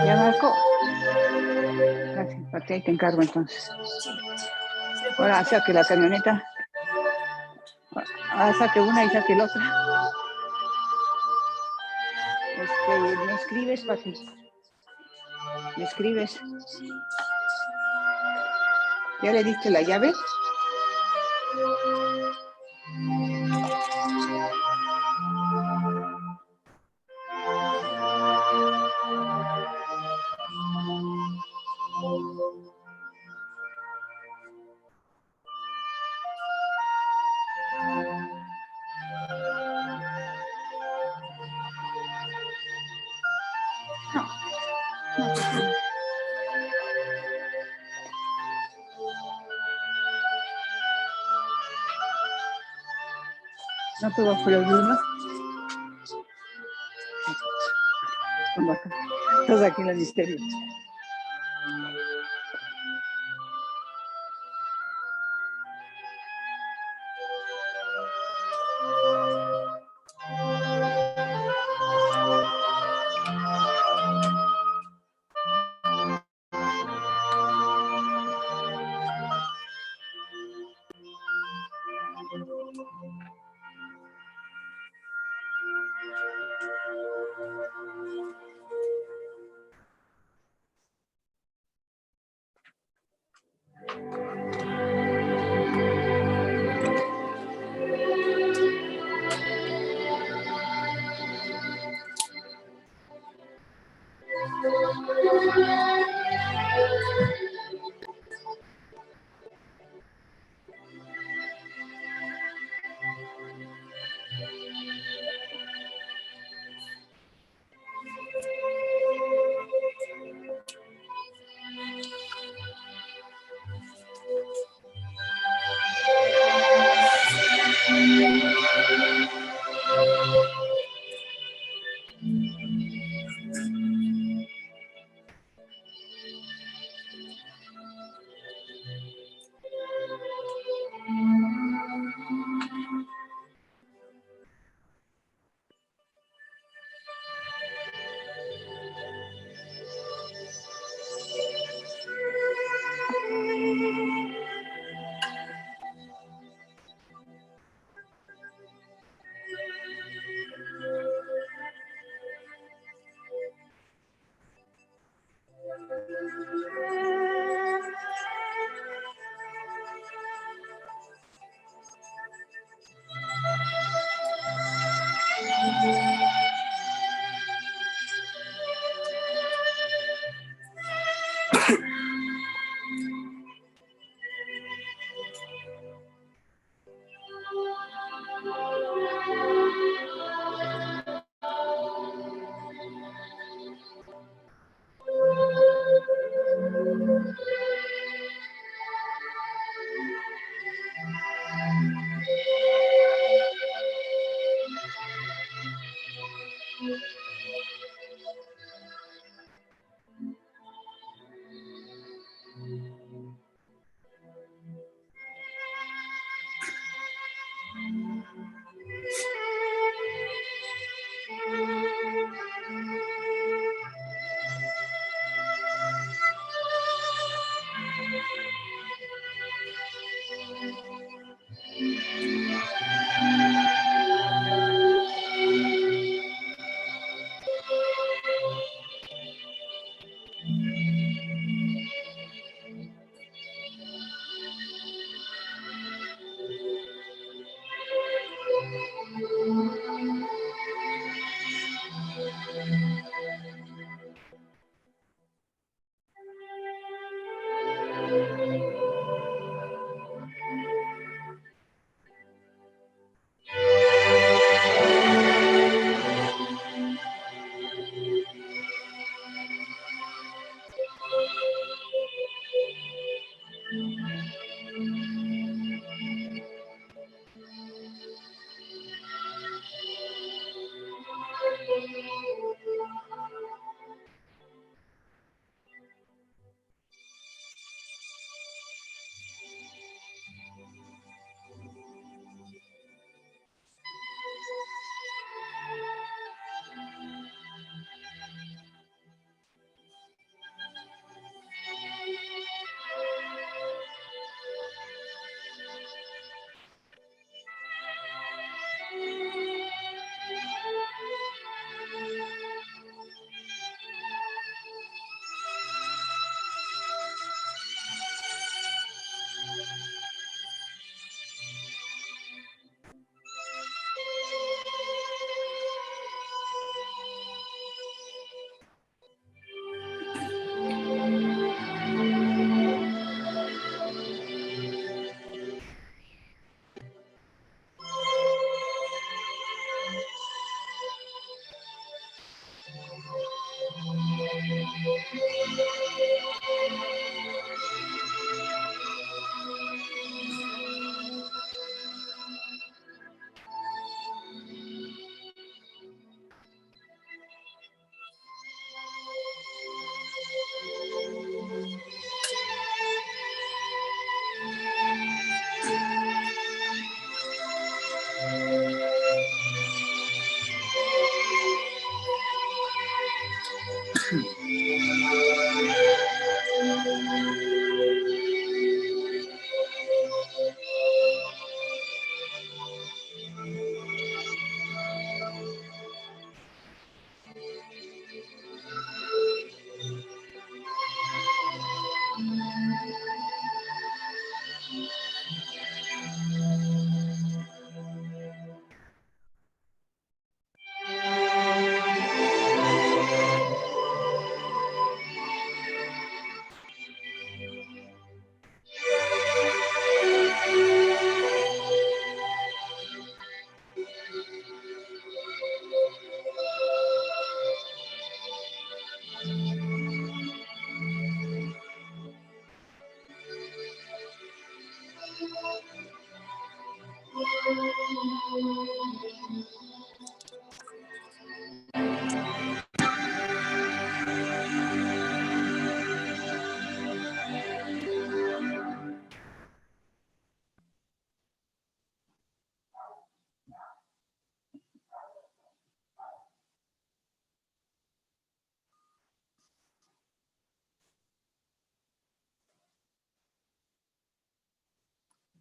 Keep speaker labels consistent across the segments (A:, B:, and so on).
A: Ya, Marco. Gracias, Pati, ahí te encargo entonces. Ahora saque la camioneta. Ahora saque una y saque la otra. ¿Me escribes, Pati? ¿Me escribes? ¿Ya le diste la llave? No tuvo problema. Estás aquí en el misterio.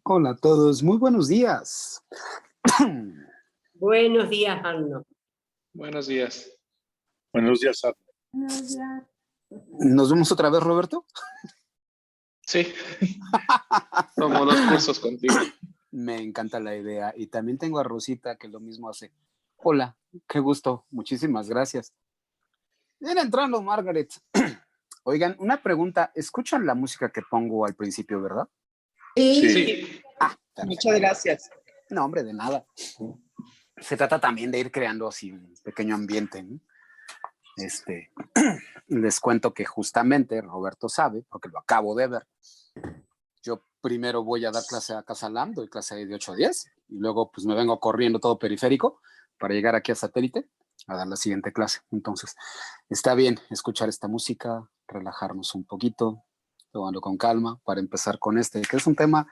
B: Hola a todos, muy buenos días.
C: Buenos días, Arno.
D: Buenos días.
E: Buenos días, Arno.
A: Buenos días.
B: ¿Nos vemos otra vez, Roberto?
D: Sí. Tomo 2 cursos contigo.
B: Me encanta la idea. Y también tengo a Rosita que lo mismo hace. Hola, qué gusto. Muchísimas gracias. Viene entrando, Margaret. Oigan, una pregunta. ¿Escuchan la música que pongo al principio, verdad?
D: Sí.
B: Perfecto.
A: Muchas gracias.
B: No, hombre, de nada. Se trata también de ir creando así un pequeño ambiente, ¿no? Les cuento que justamente Roberto sabe, porque lo acabo de ver. Yo primero voy a dar clase a Casalam, doy clase de 8 a 10, y luego pues me vengo corriendo todo periférico para llegar aquí a Satélite a dar la siguiente clase. Entonces, está bien escuchar esta música, relajarnos un poquito, tomarlo con calma para empezar con que es un tema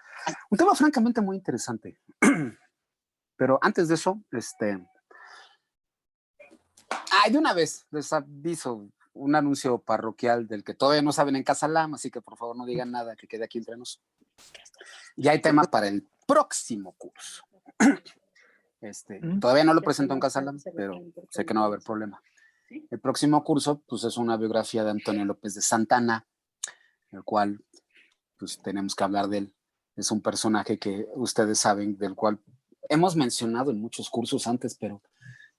B: francamente muy interesante. Pero antes de eso, de una vez les aviso un anuncio parroquial del que todavía no saben en Casalam, así que por favor no digan nada, que quede aquí entre nosotros. Ya hay tema para el próximo curso. Todavía no lo presento en Casalam, pero sé que no va a haber problema. El próximo curso, pues, es una biografía de Antonio López de Santana, el cual, pues, tenemos que hablar de él. Es un personaje que ustedes saben, del cual hemos mencionado en muchos cursos antes, pero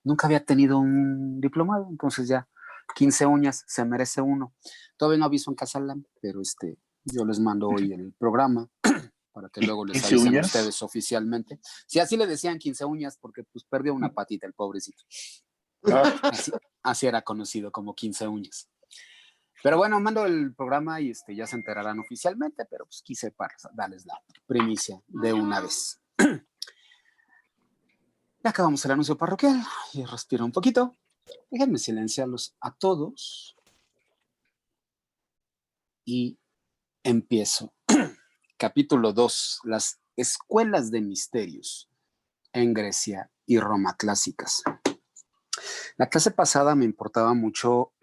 B: nunca había tenido un diplomado, entonces ya 15 uñas, se merece uno. Todavía no aviso en Casalam, pero yo les mando hoy el programa para que luego les avisen a ustedes oficialmente. Sí, así le decían 15 uñas porque pues perdió una patita el pobrecito. Así era conocido como 15 uñas. Pero bueno, mando el programa y ya se enterarán oficialmente, pero pues quise para darles la primicia de una vez. Ya acabamos el anuncio parroquial y respiro un poquito. Déjenme silenciarlos a todos. Y empiezo. Capítulo 2. Las escuelas de misterios en Grecia y Roma clásicas. La clase pasada me importaba mucho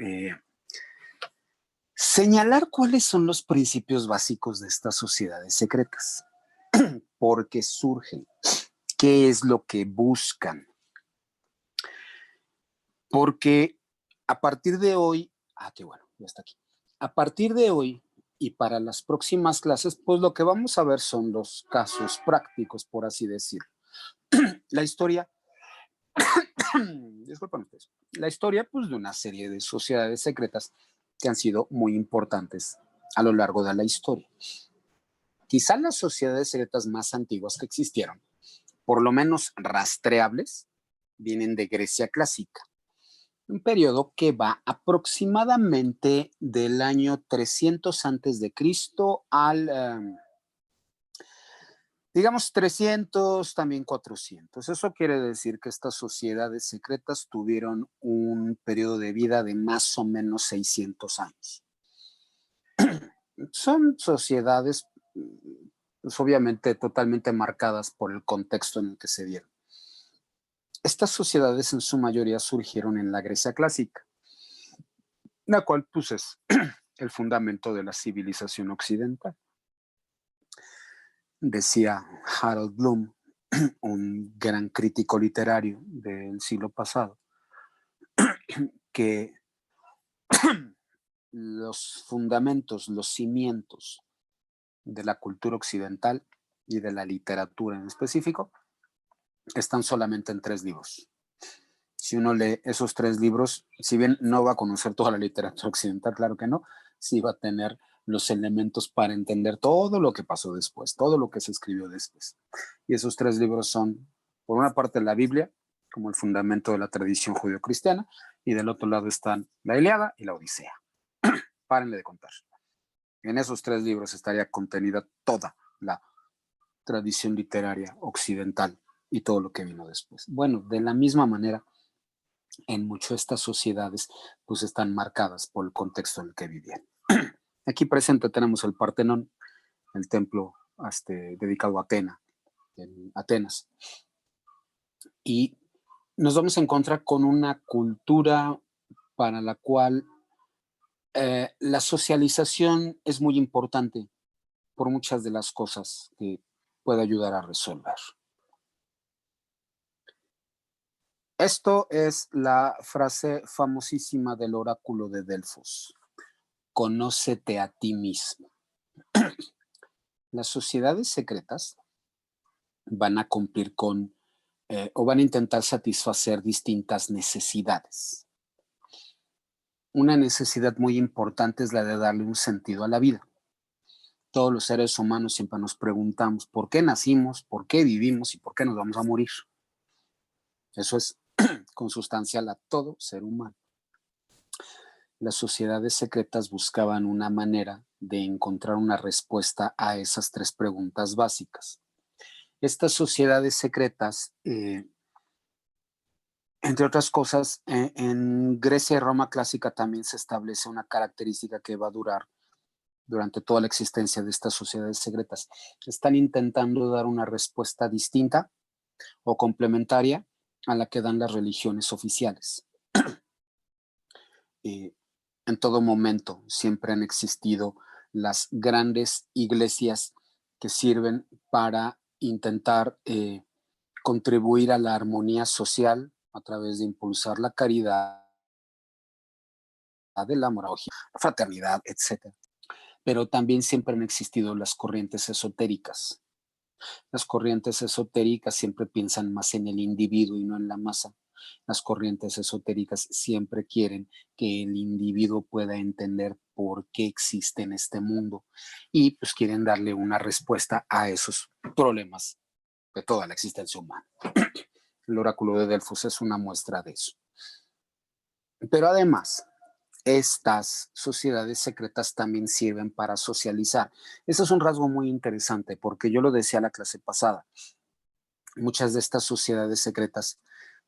B: señalar cuáles son los principios básicos de estas sociedades secretas. ¿Por qué surgen? ¿Qué es lo que buscan? Porque a partir de hoy, qué bueno, ya está aquí. A partir de hoy y para las próximas clases, pues lo que vamos a ver son los casos prácticos, por así decirlo. La historia, disculpen ustedes, la historia pues de una serie de sociedades secretas que han sido muy importantes a lo largo de la historia. Quizá las sociedades secretas más antiguas que existieron, por lo menos rastreables, vienen de Grecia clásica. Un periodo que va aproximadamente del año 300 antes de Cristo al, digamos, 300, también 400. Eso quiere decir que estas sociedades secretas tuvieron un periodo de vida de más o menos 600 años. Son sociedades, pues, obviamente, totalmente marcadas por el contexto en el que se dieron. Estas sociedades en su mayoría surgieron en la Grecia clásica, la cual pues es el fundamento de la civilización occidental. Decía Harold Bloom, un gran crítico literario del siglo pasado, que los fundamentos, los cimientos de la cultura occidental y de la literatura en específico están solamente en 3 libros. Si uno lee esos 3 libros, si bien no va a conocer toda la literatura occidental, claro que no, sí va a tener los elementos para entender todo lo que pasó después, todo lo que se escribió después. Y esos 3 libros son, por una parte, la Biblia, como el fundamento de la tradición judio-cristiana, y del otro lado están la Ilíada y la Odisea. Párenle de contar. En esos 3 libros estaría contenida toda la tradición literaria occidental y todo lo que vino después. Bueno, de la misma manera, en muchas de estas sociedades pues están marcadas por el contexto en el que vivían. Aquí presente tenemos el Partenón, el templo dedicado a Atena, en Atenas. Y nos vamos a encontrar con una cultura para la cual la socialización es muy importante por muchas de las cosas que puede ayudar a resolver. Esto es la frase famosísima del oráculo de Delfos. Conócete a ti mismo. Las sociedades secretas van a cumplir con o van a intentar satisfacer distintas necesidades. Una necesidad muy importante es la de darle un sentido a la vida. Todos los seres humanos siempre nos preguntamos por qué nacimos, por qué vivimos y por qué nos vamos a morir. Eso es consustancial a todo ser humano. Las sociedades secretas buscaban una manera de encontrar una respuesta a esas tres preguntas básicas. Estas sociedades secretas, entre otras cosas, en Grecia y Roma clásica también se establece una característica que va a durar durante toda la existencia de estas sociedades secretas. Están intentando dar una respuesta distinta o complementaria a la que dan las religiones oficiales. En todo momento siempre han existido las grandes iglesias que sirven para intentar contribuir a la armonía social a través de impulsar la caridad, el amor, la fraternidad, etc. Pero también siempre han existido las corrientes esotéricas. Las corrientes esotéricas siempre piensan más en el individuo y no en la masa. Las corrientes esotéricas siempre quieren que el individuo pueda entender por qué existe en este mundo y pues quieren darle una respuesta a esos problemas de toda la existencia humana. El oráculo de Delfos es una muestra de eso. Pero además, estas sociedades secretas también sirven para socializar. Ese es un rasgo muy interesante porque yo lo decía la clase pasada. Muchas de estas sociedades secretas,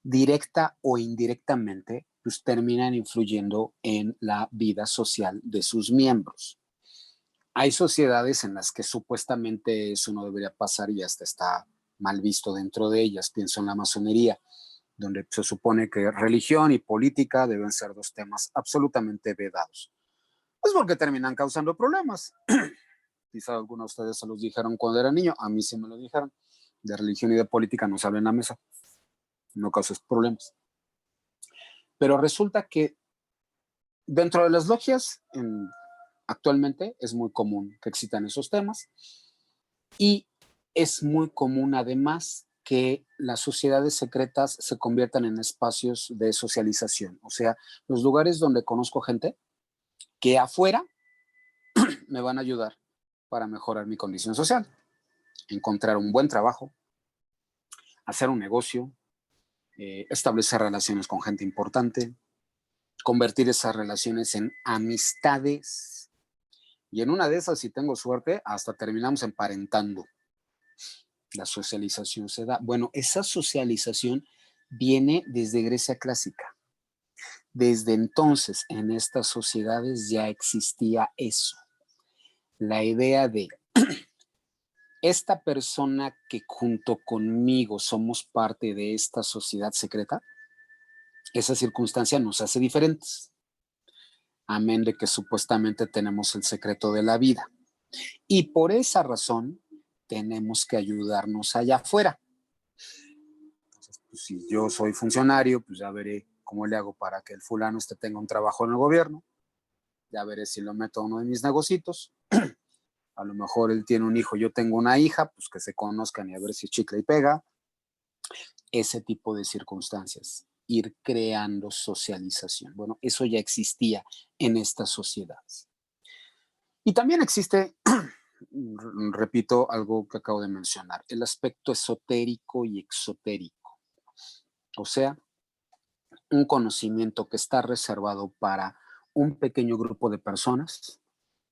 B: directa o indirectamente, pues terminan influyendo en la vida social de sus miembros. Hay sociedades en las que supuestamente eso no debería pasar y hasta está mal visto dentro de ellas. Pienso en la masonería, donde se supone que religión y política deben ser dos temas absolutamente vedados. Pues porque terminan causando problemas. Quizá algunos de ustedes se los dijeron cuando era niño, a mí sí me lo dijeron. De religión y de política no se habla en la mesa, no causes problemas. Pero resulta que dentro de las logias, actualmente es muy común que existan esos temas y es muy común además que las sociedades secretas se conviertan en espacios de socialización, o sea, los lugares donde conozco gente que afuera me van a ayudar para mejorar mi condición social, encontrar un buen trabajo, hacer un negocio, establecer relaciones con gente importante, convertir esas relaciones en amistades y en una de esas, si tengo suerte, hasta terminamos emparentando. La socialización se da. Bueno, esa socialización viene desde Grecia clásica. Desde entonces, en estas sociedades ya existía eso. La idea de esta persona que junto conmigo somos parte de esta sociedad secreta, esa circunstancia nos hace diferentes. Amén de que supuestamente tenemos el secreto de la vida. Y por esa razón tenemos que ayudarnos allá afuera. Entonces, pues, si yo soy funcionario, pues ya veré cómo le hago para que el fulano tenga un trabajo en el gobierno. Ya veré si lo meto a uno de mis negocitos. A lo mejor él tiene un hijo, yo tengo una hija, pues que se conozcan y a ver si chicle y pega. Ese tipo de circunstancias. Ir creando socialización. Bueno, eso ya existía en estas sociedades. Y también existe, repito, algo que acabo de mencionar, el aspecto esotérico y exotérico. O sea, un conocimiento que está reservado para un pequeño grupo de personas,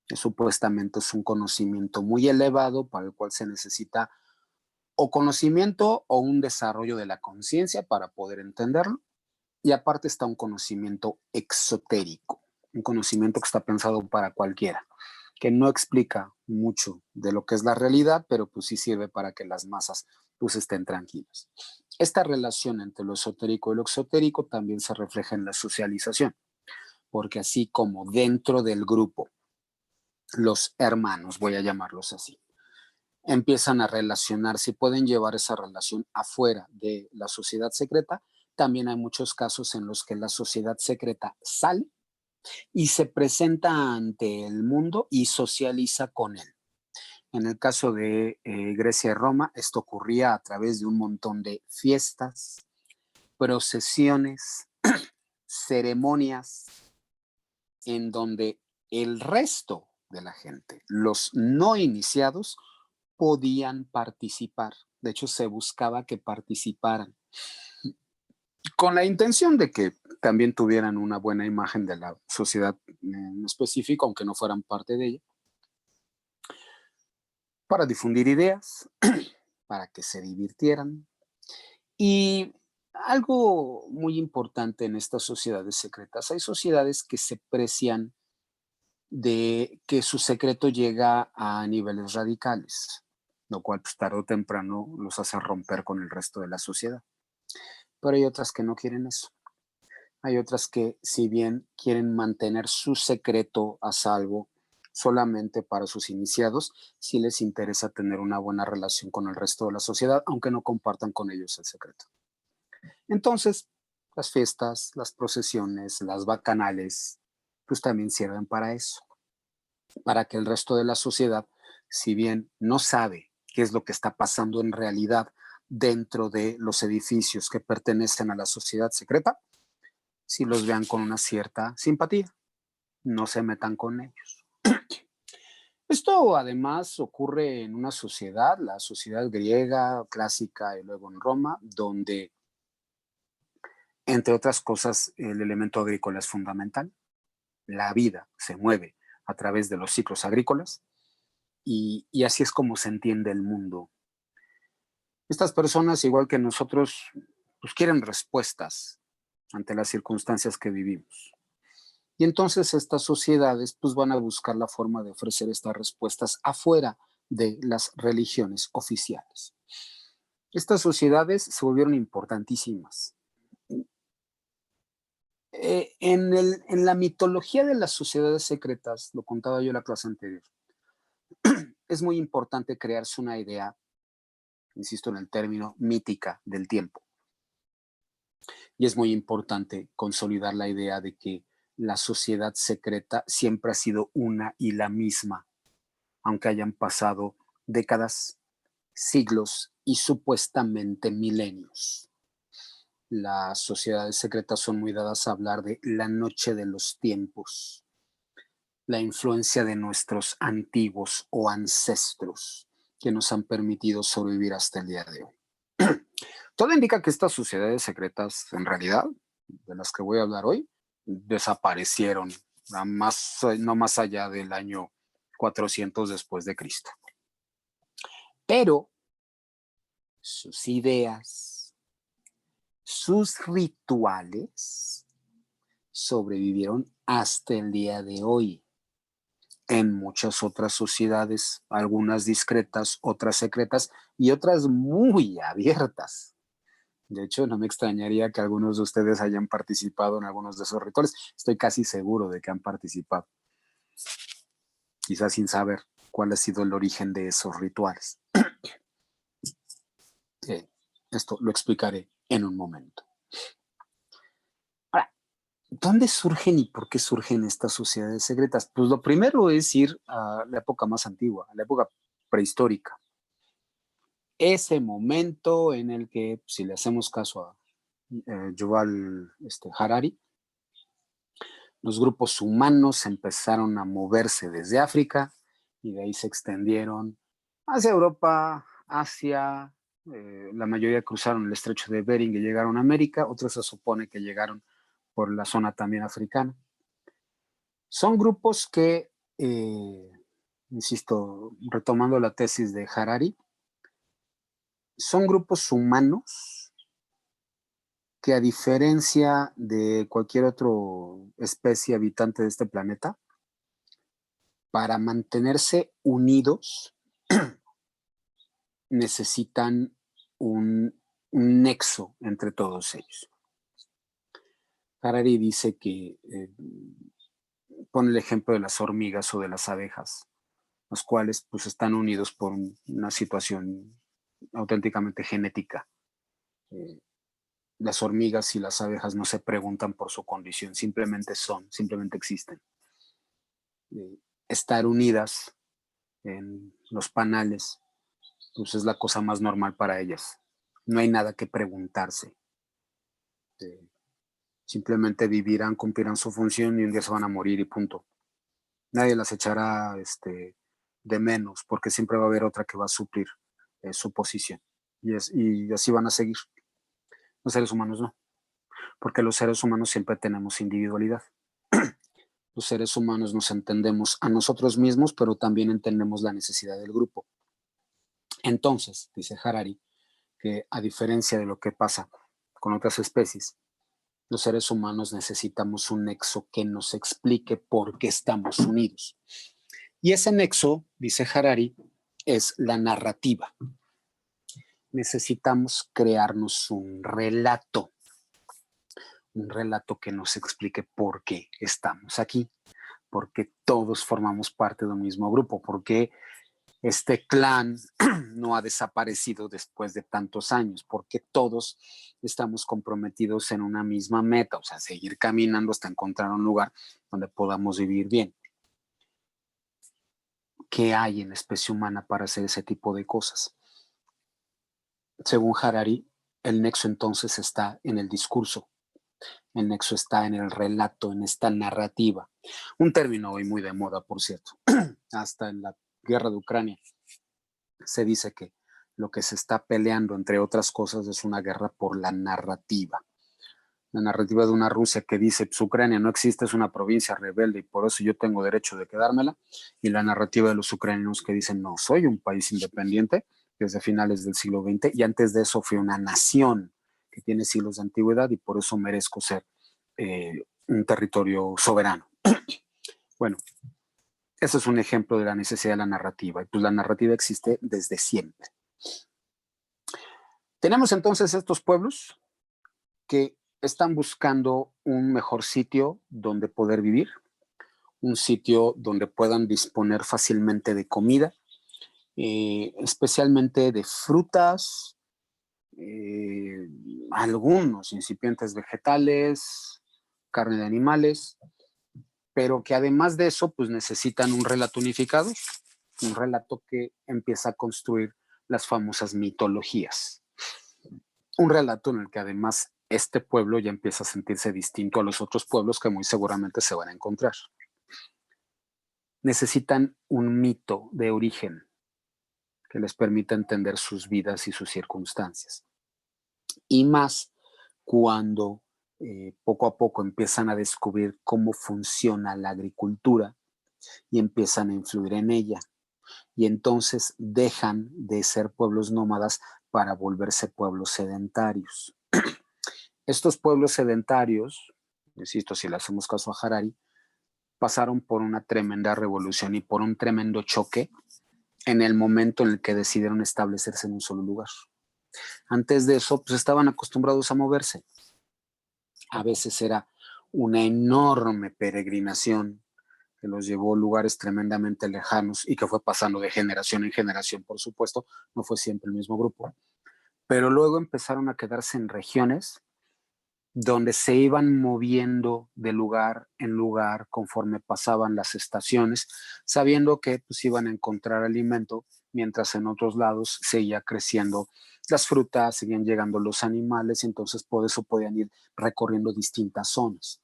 B: que supuestamente es un conocimiento muy elevado para el cual se necesita o conocimiento o un desarrollo de la conciencia para poder entenderlo. Y aparte está un conocimiento exotérico, un conocimiento que está pensado para cualquiera, que no explica mucho de lo que es la realidad, pero pues sí sirve para que las masas pues estén tranquilas. Esta relación entre lo esotérico y lo exotérico también se refleja en la socialización, porque así como dentro del grupo, los hermanos, voy a llamarlos así, empiezan a relacionarse y pueden llevar esa relación afuera de la sociedad secreta. También hay muchos casos en los que la sociedad secreta sale y se presenta ante el mundo y socializa con él. En el caso de Grecia y Roma, esto ocurría a través de un montón de fiestas, procesiones, ceremonias, en donde el resto de la gente, los no iniciados, podían participar. De hecho, se buscaba que participaran, con la intención de que también tuvieran una buena imagen de la sociedad en específico, aunque no fueran parte de ella, para difundir ideas, para que se divirtieran. Y algo muy importante en estas sociedades secretas, hay sociedades que se precian de que su secreto llega a niveles radicales, lo cual pues, tarde o temprano los hace romper con el resto de la sociedad. Pero hay otras que no quieren eso. Hay otras que, si bien quieren mantener su secreto a salvo solamente para sus iniciados, sí les interesa tener una buena relación con el resto de la sociedad, aunque no compartan con ellos el secreto. Entonces, las fiestas, las procesiones, las bacanales, pues también sirven para eso, para que el resto de la sociedad, si bien no sabe qué es lo que está pasando en realidad dentro de los edificios que pertenecen a la sociedad secreta, si los vean con una cierta simpatía, no se metan con ellos. Esto además ocurre en una sociedad, la sociedad griega clásica y luego en Roma, donde, entre otras cosas, el elemento agrícola es fundamental. La vida se mueve a través de los ciclos agrícolas y así es como se entiende el mundo. Estas personas, igual que nosotros, pues quieren respuestas ante las circunstancias que vivimos. Y entonces estas sociedades pues van a buscar la forma de ofrecer estas respuestas afuera de las religiones oficiales. Estas sociedades se volvieron importantísimas. En la mitología de las sociedades secretas, lo contaba yo en la clase anterior, es muy importante crearse una idea, insisto en el término, mítica del tiempo. Y es muy importante consolidar la idea de que la sociedad secreta siempre ha sido una y la misma, aunque hayan pasado décadas, siglos y supuestamente milenios. Las sociedades secretas son muy dadas a hablar de la noche de los tiempos, la influencia de nuestros antiguos o ancestros que nos han permitido sobrevivir hasta el día de hoy. Todo indica que estas sociedades secretas, en realidad, de las que voy a hablar hoy, desaparecieron no más allá del año 400 después de Cristo. Pero sus ideas, sus rituales sobrevivieron hasta el día de hoy en muchas otras sociedades, algunas discretas, otras secretas y otras muy abiertas. De hecho, no me extrañaría que algunos de ustedes hayan participado en algunos de esos rituales. Estoy casi seguro de que han participado, quizás sin saber cuál ha sido el origen de esos rituales. Esto lo explicaré en un momento. Ahora, ¿dónde surgen y por qué surgen estas sociedades secretas? Pues lo primero es ir a la época más antigua, a la época prehistórica. Ese momento en el que, si le hacemos caso a Yuval Harari, los grupos humanos empezaron a moverse desde África y de ahí se extendieron hacia Europa, Asia, la mayoría cruzaron el estrecho de Bering y llegaron a América, otros se supone que llegaron por la zona también africana. Son grupos que, insisto, retomando la tesis de Harari, son grupos humanos que, a diferencia de cualquier otra especie habitante de este planeta, para mantenerse unidos necesitan un nexo entre todos ellos. Harari dice que pone el ejemplo de las hormigas o de las abejas. los cuales pues están unidos por una situación auténticamente genética. Las hormigas y las abejas no se preguntan por su condición, simplemente son, simplemente existen. Estar unidas en los panales, pues es la cosa más normal para ellas. No hay nada que preguntarse. Simplemente vivirán, cumplirán su función y un día se van a morir y punto. Nadie las echará de menos, porque siempre va a haber otra que va a suplir su posición. Y así van a seguir. Los seres humanos no, porque los seres humanos siempre tenemos individualidad. Los seres humanos nos entendemos a nosotros mismos, pero también entendemos la necesidad del grupo. Entonces, dice Harari, que a diferencia de lo que pasa con otras especies, los seres humanos necesitamos un nexo que nos explique por qué estamos unidos. Y ese nexo, dice Harari, es la narrativa. Necesitamos crearnos un relato que nos explique por qué estamos aquí, por qué todos formamos parte de un mismo grupo, por qué este clan no ha desaparecido después de tantos años, porque todos estamos comprometidos en una misma meta, o sea, seguir caminando hasta encontrar un lugar donde podamos vivir bien. ¿Qué hay en la especie humana para hacer ese tipo de cosas? Según Harari, el nexo entonces está en el discurso, el nexo está en el relato, en esta narrativa. Un término hoy muy de moda, por cierto. Hasta en la guerra de Ucrania se dice que lo que se está peleando, entre otras cosas, es una guerra por la narrativa. La narrativa de una Rusia que dice, pues Ucrania no existe, es una provincia rebelde y por eso yo tengo derecho de quedármela. Y la narrativa de los ucranianos que dicen, no, soy un país independiente desde finales del siglo XX y antes de eso fui una nación que tiene siglos de antigüedad y por eso merezco ser un territorio soberano. Bueno, ese es un ejemplo de la necesidad de la narrativa. Y pues la narrativa existe desde siempre. Tenemos entonces estos pueblos que están buscando un mejor sitio donde poder vivir, un sitio donde puedan disponer fácilmente de comida, especialmente de frutas, algunos incipientes vegetales, carne de animales, pero que además de eso, pues necesitan un relato unificado, un relato que empieza a construir las famosas mitologías. Un relato en el que además este pueblo ya empieza a sentirse distinto a los otros pueblos que muy seguramente se van a encontrar. Necesitan un mito de origen que les permita entender sus vidas y sus circunstancias. Y más cuando poco a poco empiezan a descubrir cómo funciona la agricultura y empiezan a influir en ella. Y entonces dejan de ser pueblos nómadas para volverse pueblos sedentarios. Estos pueblos sedentarios, insisto, si le hacemos caso a Harari, pasaron por una tremenda revolución y por un tremendo choque en el momento en el que decidieron establecerse en un solo lugar. Antes de eso, pues estaban acostumbrados a moverse. A veces era una enorme peregrinación que los llevó a lugares tremendamente lejanos y que fue pasando de generación en generación, por supuesto, no fue siempre el mismo grupo. Pero luego empezaron a quedarse en regiones donde se iban moviendo de lugar en lugar conforme pasaban las estaciones, sabiendo que pues, iban a encontrar alimento, mientras en otros lados seguía creciendo las frutas, seguían llegando los animales, y entonces por eso podían ir recorriendo distintas zonas.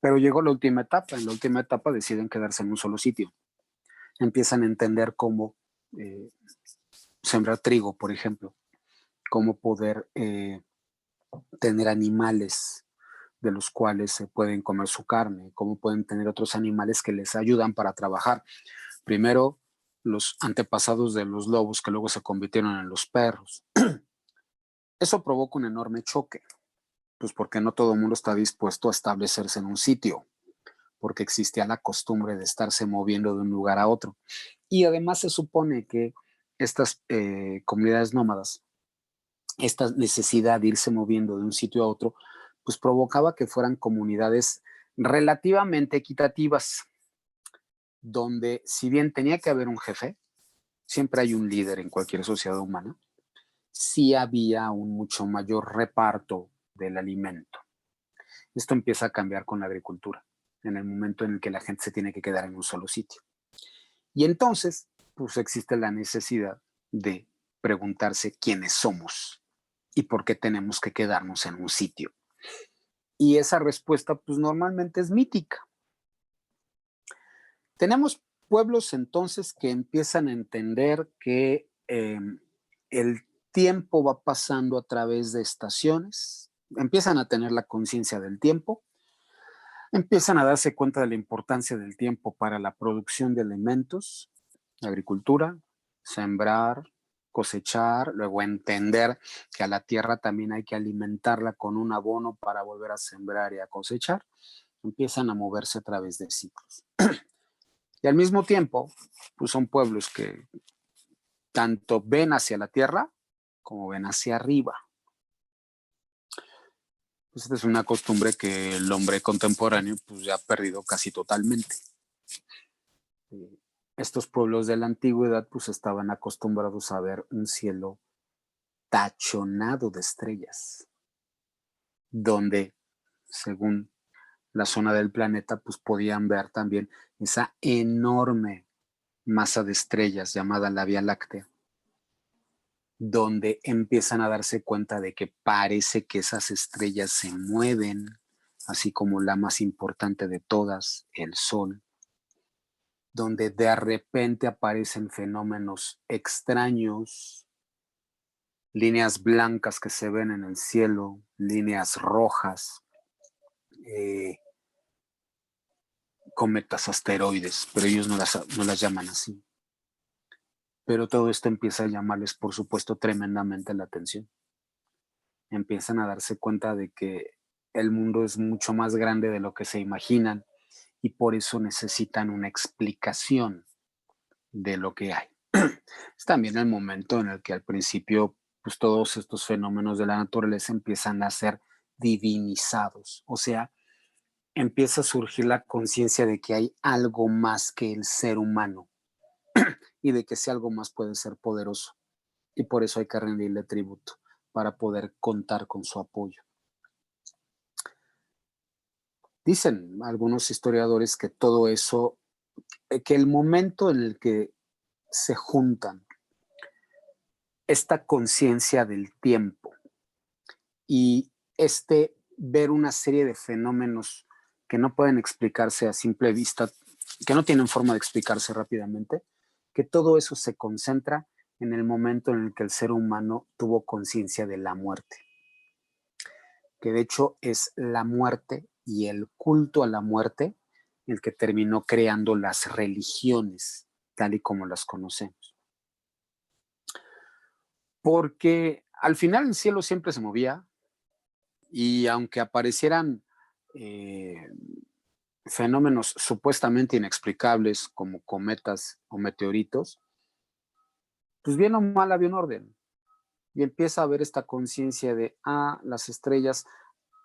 B: Pero llegó la última etapa, en la última etapa deciden quedarse en un solo sitio. Empiezan a entender cómo sembrar trigo, por ejemplo, cómo poder tener animales de los cuales se pueden comer su carne, cómo pueden tener otros animales que les ayudan para trabajar. Primero, los antepasados de los lobos que luego se convirtieron en los perros. Eso provoca un enorme choque, pues porque no todo el mundo está dispuesto a establecerse en un sitio, porque existía la costumbre de estarse moviendo de un lugar a otro. Y además se supone que estas comunidades nómadas, esta necesidad de irse moviendo de un sitio a otro, pues provocaba que fueran comunidades relativamente equitativas. donde si bien tenía que haber un jefe, siempre hay un líder en cualquier sociedad humana, sí había un mucho mayor reparto del alimento. Esto empieza a cambiar con la agricultura, en el momento en el que la gente se tiene que quedar en un solo sitio. Y entonces, pues existe la necesidad de preguntarse quiénes somos y por qué tenemos que quedarnos en un sitio. Y esa respuesta, pues normalmente es mítica. Tenemos pueblos entonces que empiezan a entender que el tiempo va pasando a través de estaciones, empiezan a tener la conciencia del tiempo, empiezan a darse cuenta de la importancia del tiempo para la producción de alimentos, agricultura, sembrar, cosechar, luego entender que a la tierra también hay que alimentarla con un abono para volver a sembrar y a cosechar. Empiezan a moverse a través de ciclos. Y al mismo tiempo, pues son pueblos que tanto ven hacia la tierra como ven hacia arriba. Pues esta es una costumbre que el hombre contemporáneo pues ya ha perdido casi totalmente. Estos pueblos de la antigüedad pues estaban acostumbrados a ver un cielo tachonado de estrellas, donde, según la zona del planeta, pues podían ver también esa enorme masa de estrellas llamada la Vía Láctea, donde empiezan a darse cuenta de que parece que esas estrellas se mueven, así como la más importante de todas, el Sol, donde de repente aparecen fenómenos extraños, líneas blancas que se ven en el cielo, líneas rojas, cometas, asteroides, pero ellos no las llaman así. Pero todo esto empieza a llamarles, por supuesto, tremendamente la atención. Empiezan a darse cuenta de que el mundo es mucho más grande de lo que se imaginan y por eso necesitan una explicación de lo que hay. Es también el momento en el que al principio pues todos estos fenómenos de la naturaleza empiezan a ser divinizados, o sea, empieza a surgir la conciencia de que hay algo más que el ser humano y de que ese algo más puede ser poderoso y por eso hay que rendirle tributo para poder contar con su apoyo. Dicen algunos historiadores que todo eso, que el momento en el que se juntan esta conciencia del tiempo y ver una serie de fenómenos que no pueden explicarse a simple vista, que no tienen forma de explicarse rápidamente, que todo eso se concentra en el momento en el que el ser humano tuvo conciencia de la muerte, que de hecho es la muerte y el culto a la muerte el que terminó creando las religiones tal y como las conocemos. Porque al final el cielo siempre se movía y aunque aparecieran fenómenos supuestamente inexplicables como cometas o meteoritos, pues bien o mal había un orden. Y empieza a haber esta conciencia de, las estrellas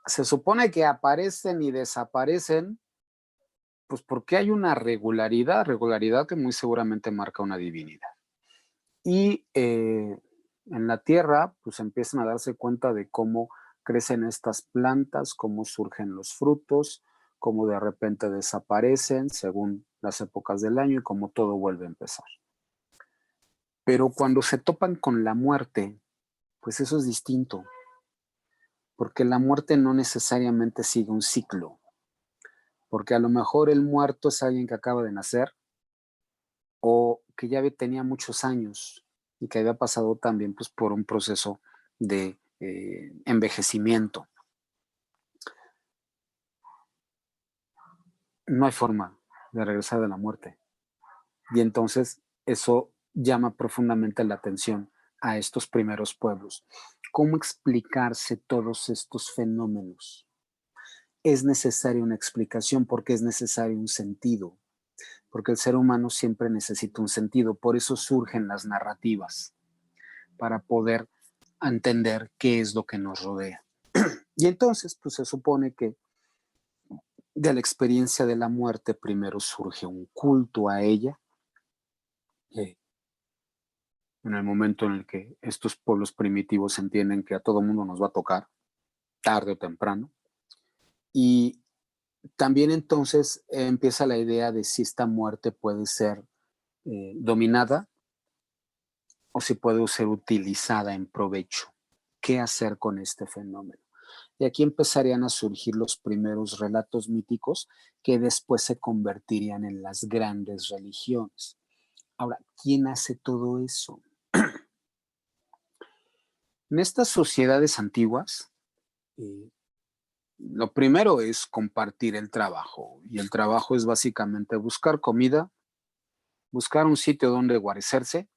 B: se supone que aparecen y desaparecen, pues porque hay una regularidad que muy seguramente marca una divinidad. Y en la Tierra, pues empiezan a darse cuenta de cómo crecen estas plantas, cómo surgen los frutos, cómo de repente desaparecen según las épocas del año y cómo todo vuelve a empezar. Pero cuando se topan con la muerte, pues eso es distinto, porque la muerte no necesariamente sigue un ciclo, porque a lo mejor el muerto es alguien que acaba de nacer o que ya tenía muchos años y que había pasado también pues, por un proceso de envejecimiento. No hay forma de regresar de la muerte. Y entonces eso llama profundamente la atención a estos primeros pueblos. ¿Cómo explicarse todos estos fenómenos? Es necesaria una explicación porque es necesario un sentido, porque el ser humano siempre necesita un sentido, por eso surgen las narrativas, para poder entender qué es lo que nos rodea. Y entonces, pues se supone que de la experiencia de la muerte, primero surge un culto a ella. En el momento en el que estos pueblos primitivos entienden que a todo mundo nos va a tocar, tarde o temprano. Y también entonces empieza la idea de si esta muerte puede ser dominada o si puede ser utilizada en provecho. ¿Qué hacer con este fenómeno? Y aquí empezarían a surgir los primeros relatos míticos que después se convertirían en las grandes religiones. Ahora, ¿quién hace todo eso? En estas sociedades antiguas, lo primero es compartir el trabajo. Y el trabajo es básicamente buscar comida, buscar un sitio donde guarecerse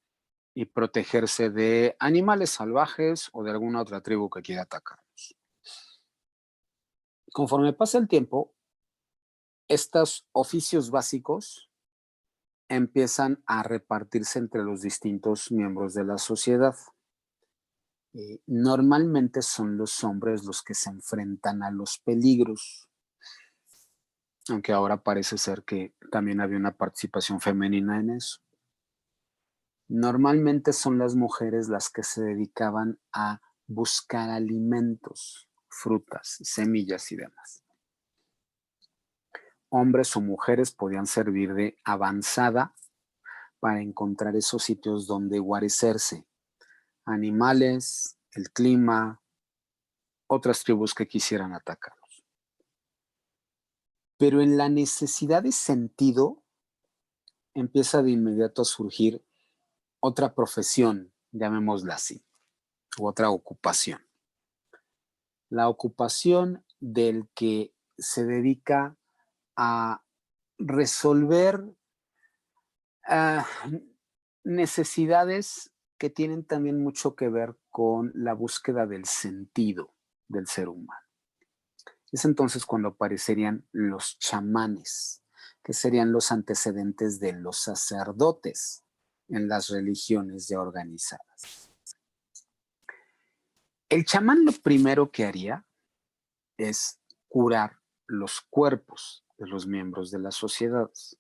B: y protegerse de animales salvajes o de alguna otra tribu que quiera atacarnos. Conforme pasa el tiempo, estos oficios básicos empiezan a repartirse entre los distintos miembros de la sociedad. Normalmente son los hombres los que se enfrentan a los peligros, aunque ahora parece ser que también había una participación femenina en eso. Normalmente son las mujeres las que se dedicaban a buscar alimentos, frutas, semillas y demás. Hombres o mujeres podían servir de avanzada para encontrar esos sitios donde guarecerse. Animales, el clima, otras tribus que quisieran atacarlos. Pero en la necesidad de sentido empieza de inmediato a surgir otra profesión, llamémosla así, u otra ocupación. La ocupación del que se dedica a resolver necesidades que tienen también mucho que ver con la búsqueda del sentido del ser humano. Es entonces cuando aparecerían los chamanes, que serían los antecedentes de los sacerdotes en las religiones ya organizadas. El chamán lo primero que haría es curar los cuerpos de los miembros de las sociedades,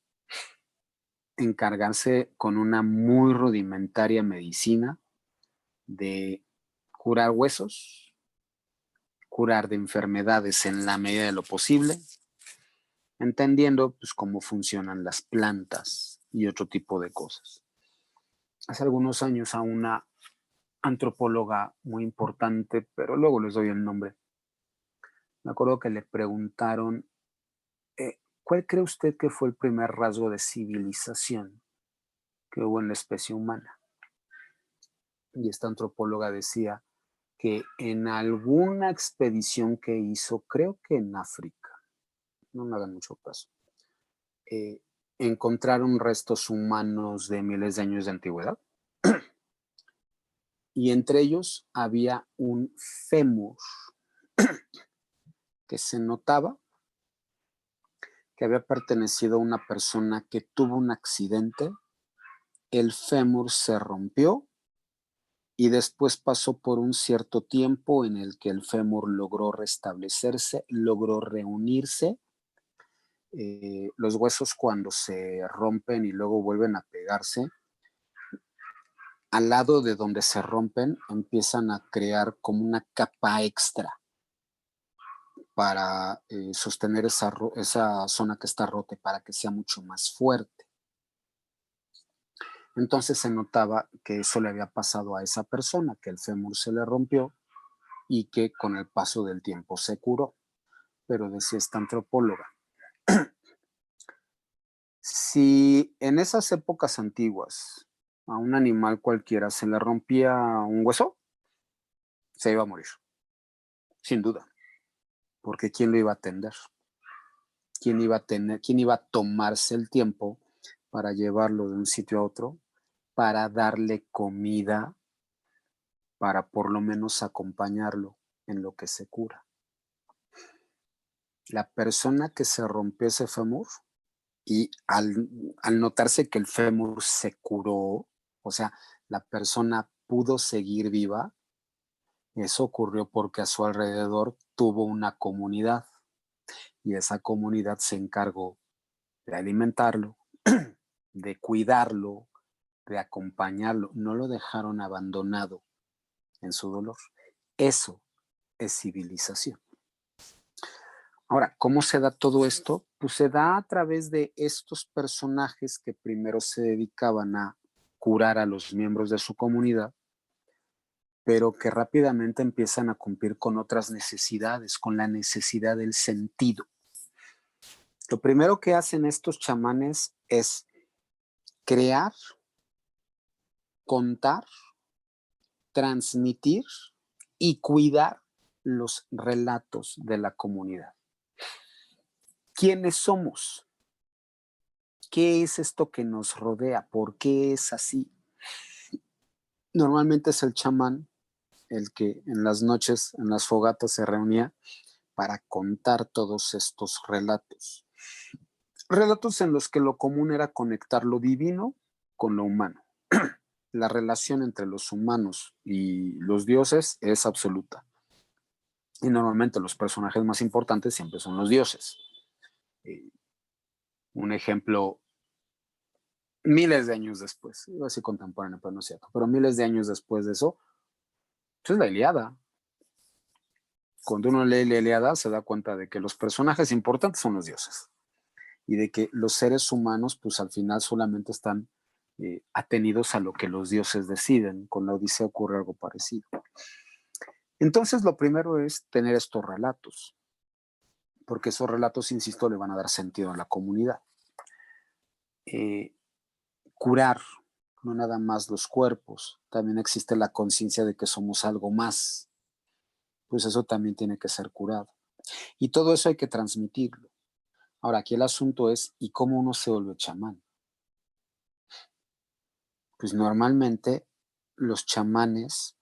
B: encargarse con una muy rudimentaria medicina de curar huesos, curar de enfermedades en la medida de lo posible, entendiendo pues, cómo funcionan las plantas y otro tipo de cosas. Hace algunos años a una antropóloga muy importante, pero luego les doy el nombre, me acuerdo que le preguntaron, ¿cuál cree usted que fue el primer rasgo de civilización que hubo en la especie humana? Y esta antropóloga decía que en alguna expedición que hizo, creo que en África, no me hagan mucho caso, encontraron restos humanos de miles de años de antigüedad y entre ellos había un fémur que se notaba que había pertenecido a una persona que tuvo un accidente, el fémur se rompió y después pasó por un cierto tiempo en el que el fémur logró restablecerse, logró reunirse. Los huesos cuando se rompen y luego vuelven a pegarse, al lado de donde se rompen empiezan a crear como una capa extra para sostener esa zona que está rota para que sea mucho más fuerte. Entonces se notaba que eso le había pasado a esa persona, que el fémur se le rompió y que con el paso del tiempo se curó. Pero decía esta antropóloga, si en esas épocas antiguas a un animal cualquiera se le rompía un hueso, se iba a morir, sin duda, porque ¿quién lo iba a atender? ¿Quién iba a tomarse el tiempo para llevarlo de un sitio a otro, para darle comida, para por lo menos acompañarlo en lo que se cura? La persona que se rompió ese fémur y al notarse que el fémur se curó, o sea, la persona pudo seguir viva, eso ocurrió porque a su alrededor tuvo una comunidad. y esa comunidad se encargó de alimentarlo, de cuidarlo, de acompañarlo. No lo dejaron abandonado en su dolor. Eso es civilización. Ahora, ¿cómo se da todo esto? Pues se da a través de estos personajes que primero se dedicaban a curar a los miembros de su comunidad, pero que rápidamente empiezan a cumplir con otras necesidades, con la necesidad del sentido. Lo primero que hacen estos chamanes es crear, contar, transmitir y cuidar los relatos de la comunidad. ¿Quiénes somos? ¿Qué es esto que nos rodea? ¿Por qué es así? Normalmente es el chamán el que en las noches, en las fogatas se reunía para contar todos estos relatos. Relatos en los que lo común era conectar lo divino con lo humano. La relación entre los humanos y los dioses es absoluta. Y normalmente los personajes más importantes siempre son los dioses. Un ejemplo, miles de años después, iba a decir contemporáneo, pero no es cierto, pero miles de años después de eso, pues es la Ilíada. Cuando uno lee la Ilíada se da cuenta de que los personajes importantes son los dioses y de que los seres humanos pues al final solamente están atenidos a lo que los dioses deciden. Con la Odisea ocurre algo parecido. Entonces lo primero es tener estos relatos, porque esos relatos, insisto, le van a dar sentido a la comunidad. Curar, no nada más los cuerpos, también existe la conciencia de que somos algo más, pues eso también tiene que ser curado. Y todo eso hay que transmitirlo. Ahora, aquí el asunto es, ¿y cómo uno se vuelve chamán? Pues normalmente los chamanes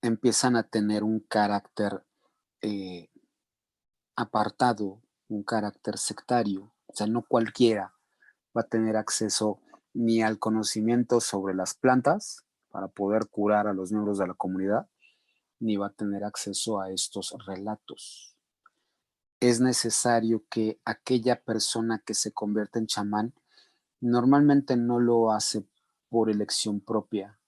B: empiezan a tener un carácter apartado, un carácter sectario. O sea, no cualquiera va a tener acceso ni al conocimiento sobre las plantas para poder curar a los miembros de la comunidad, ni va a tener acceso a estos relatos. Es necesario que aquella persona que se convierte en chamán normalmente no lo hace por elección propia.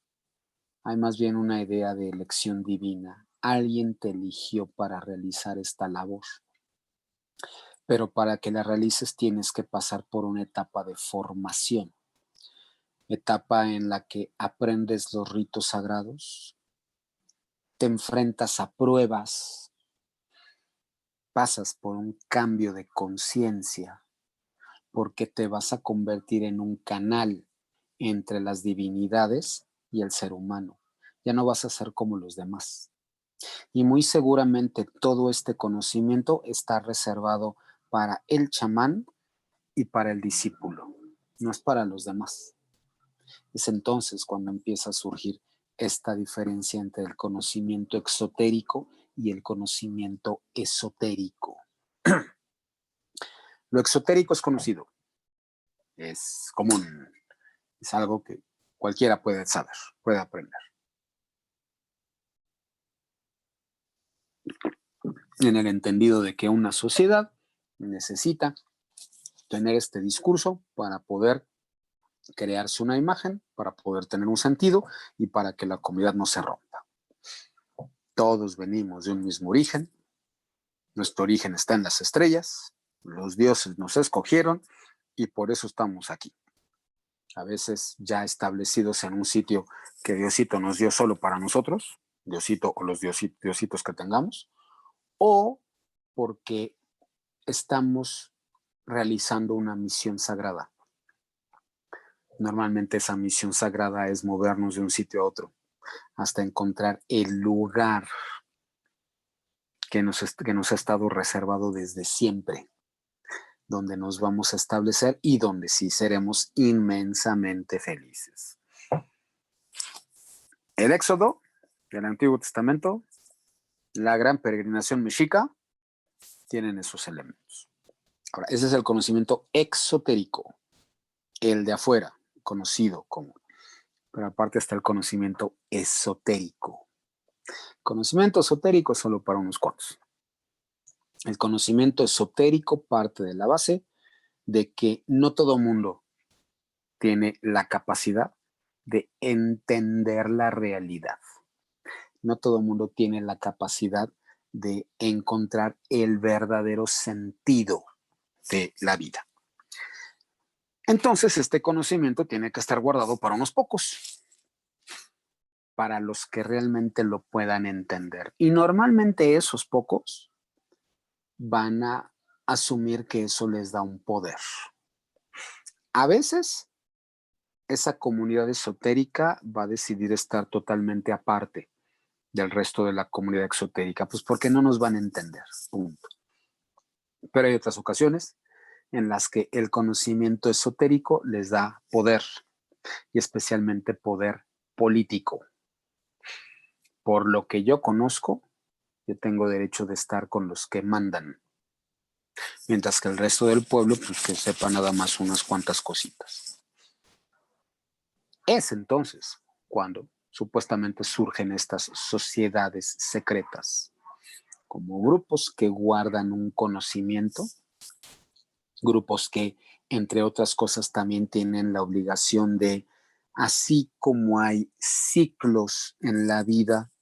B: Hay más bien una idea de elección divina. Alguien te eligió para realizar esta labor. Pero para que la realices tienes que pasar por una etapa de formación. Etapa en la que aprendes los ritos sagrados, te enfrentas a pruebas, pasas por un cambio de conciencia, porque te vas a convertir en un canal entre las divinidades y el ser humano. Ya no vas a ser como los demás. Y muy seguramente todo este conocimiento está reservado para el chamán y para el discípulo, no es para los demás. Es entonces cuando empieza a surgir esta diferencia entre el conocimiento exotérico y el conocimiento esotérico. Lo exotérico es conocido, es común, es algo que cualquiera puede saber, puede aprender. En el entendido de que una sociedad necesita tener este discurso para poder crearse una imagen, para poder tener un sentido y para que la comunidad no se rompa. Todos venimos de un mismo origen, nuestro origen está en las estrellas, los dioses nos escogieron y por eso estamos aquí. A veces ya establecidos en un sitio que Diosito nos dio solo para nosotros, Diosito o los diositos que tengamos, o porque estamos realizando una misión sagrada. Normalmente esa misión sagrada es movernos de un sitio a otro hasta encontrar el lugar que nos ha estado reservado desde siempre, donde nos vamos a establecer y donde sí seremos inmensamente felices. El Éxodo del Antiguo Testamento, la gran peregrinación mexica, tienen esos elementos. Ahora, ese es el conocimiento exotérico, el de afuera, conocido como. Pero aparte está el conocimiento esotérico. Conocimiento esotérico solo para unos cuantos. El conocimiento esotérico parte de la base de que no todo mundo tiene la capacidad de entender la realidad. No todo mundo tiene la capacidad de encontrar el verdadero sentido de la vida. Entonces, este conocimiento tiene que estar guardado para unos pocos, para los que realmente lo puedan entender. Y normalmente esos pocos van a asumir que eso les da un poder. A veces, esa comunidad esotérica va a decidir estar totalmente aparte del resto de la comunidad exotérica, pues porque no nos van a entender, punto. Pero hay otras ocasiones en las que el conocimiento esotérico les da poder, y especialmente poder político. Por lo que yo conozco, yo tengo derecho de estar con los que mandan, mientras que el resto del pueblo, pues que sepa nada más unas cuantas cositas. Es entonces cuando supuestamente surgen estas sociedades secretas, como grupos que guardan un conocimiento, grupos que, entre otras cosas, también tienen la obligación de, así como hay ciclos en la vida,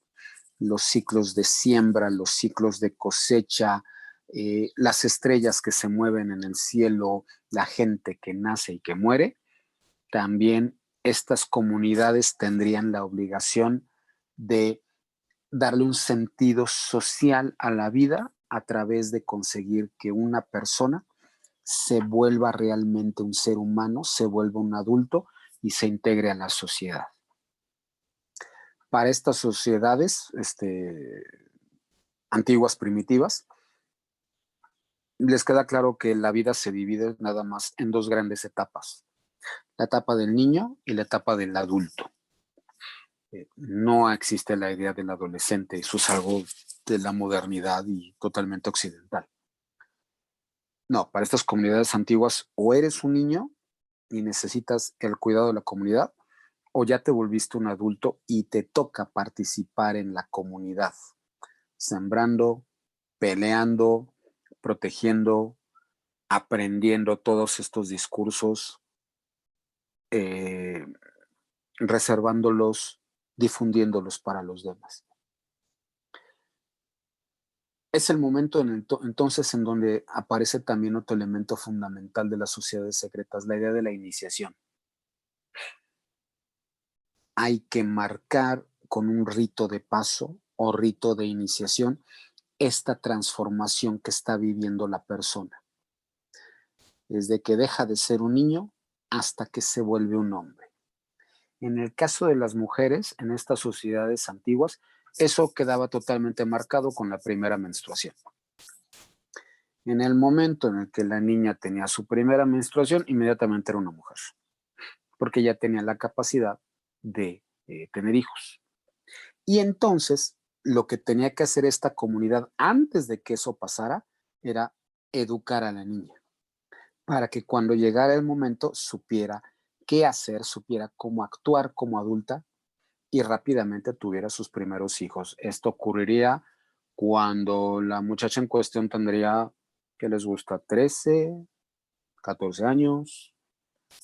B: los ciclos de siembra, los ciclos de cosecha, las estrellas que se mueven en el cielo, la gente que nace y que muere, también estas comunidades tendrían la obligación de darle un sentido social a la vida a través de conseguir que una persona se vuelva realmente un ser humano, se vuelva un adulto y se integre a la sociedad. Para estas sociedades antiguas, primitivas, les queda claro que la vida se divide nada más en dos grandes etapas: la etapa del niño y la etapa del adulto. No existe la idea del adolescente, eso es algo de la modernidad y totalmente occidental. No, para estas comunidades antiguas, o eres un niño y necesitas el cuidado de la comunidad, o ya te volviste un adulto y te toca participar en la comunidad, sembrando, peleando, protegiendo, aprendiendo todos estos discursos, reservándolos, difundiéndolos para los demás. Es el momento entonces en donde aparece también otro elemento fundamental de las sociedades secretas, la idea de la iniciación. Hay que marcar con un rito de paso o rito de iniciación esta transformación que está viviendo la persona. Desde que deja de ser un niño hasta que se vuelve un hombre. En el caso de las mujeres, en estas sociedades antiguas, eso quedaba totalmente marcado con la primera menstruación. En el momento en el que la niña tenía su primera menstruación, inmediatamente era una mujer, porque ya tenía la capacidad de tener hijos. Y entonces, lo que tenía que hacer esta comunidad antes de que eso pasara, era educar a la niña, para que cuando llegara el momento supiera qué hacer, supiera cómo actuar como adulta y rápidamente tuviera sus primeros hijos. Esto ocurriría cuando la muchacha en cuestión tendría, ¿qué les gusta? 13, 14 años.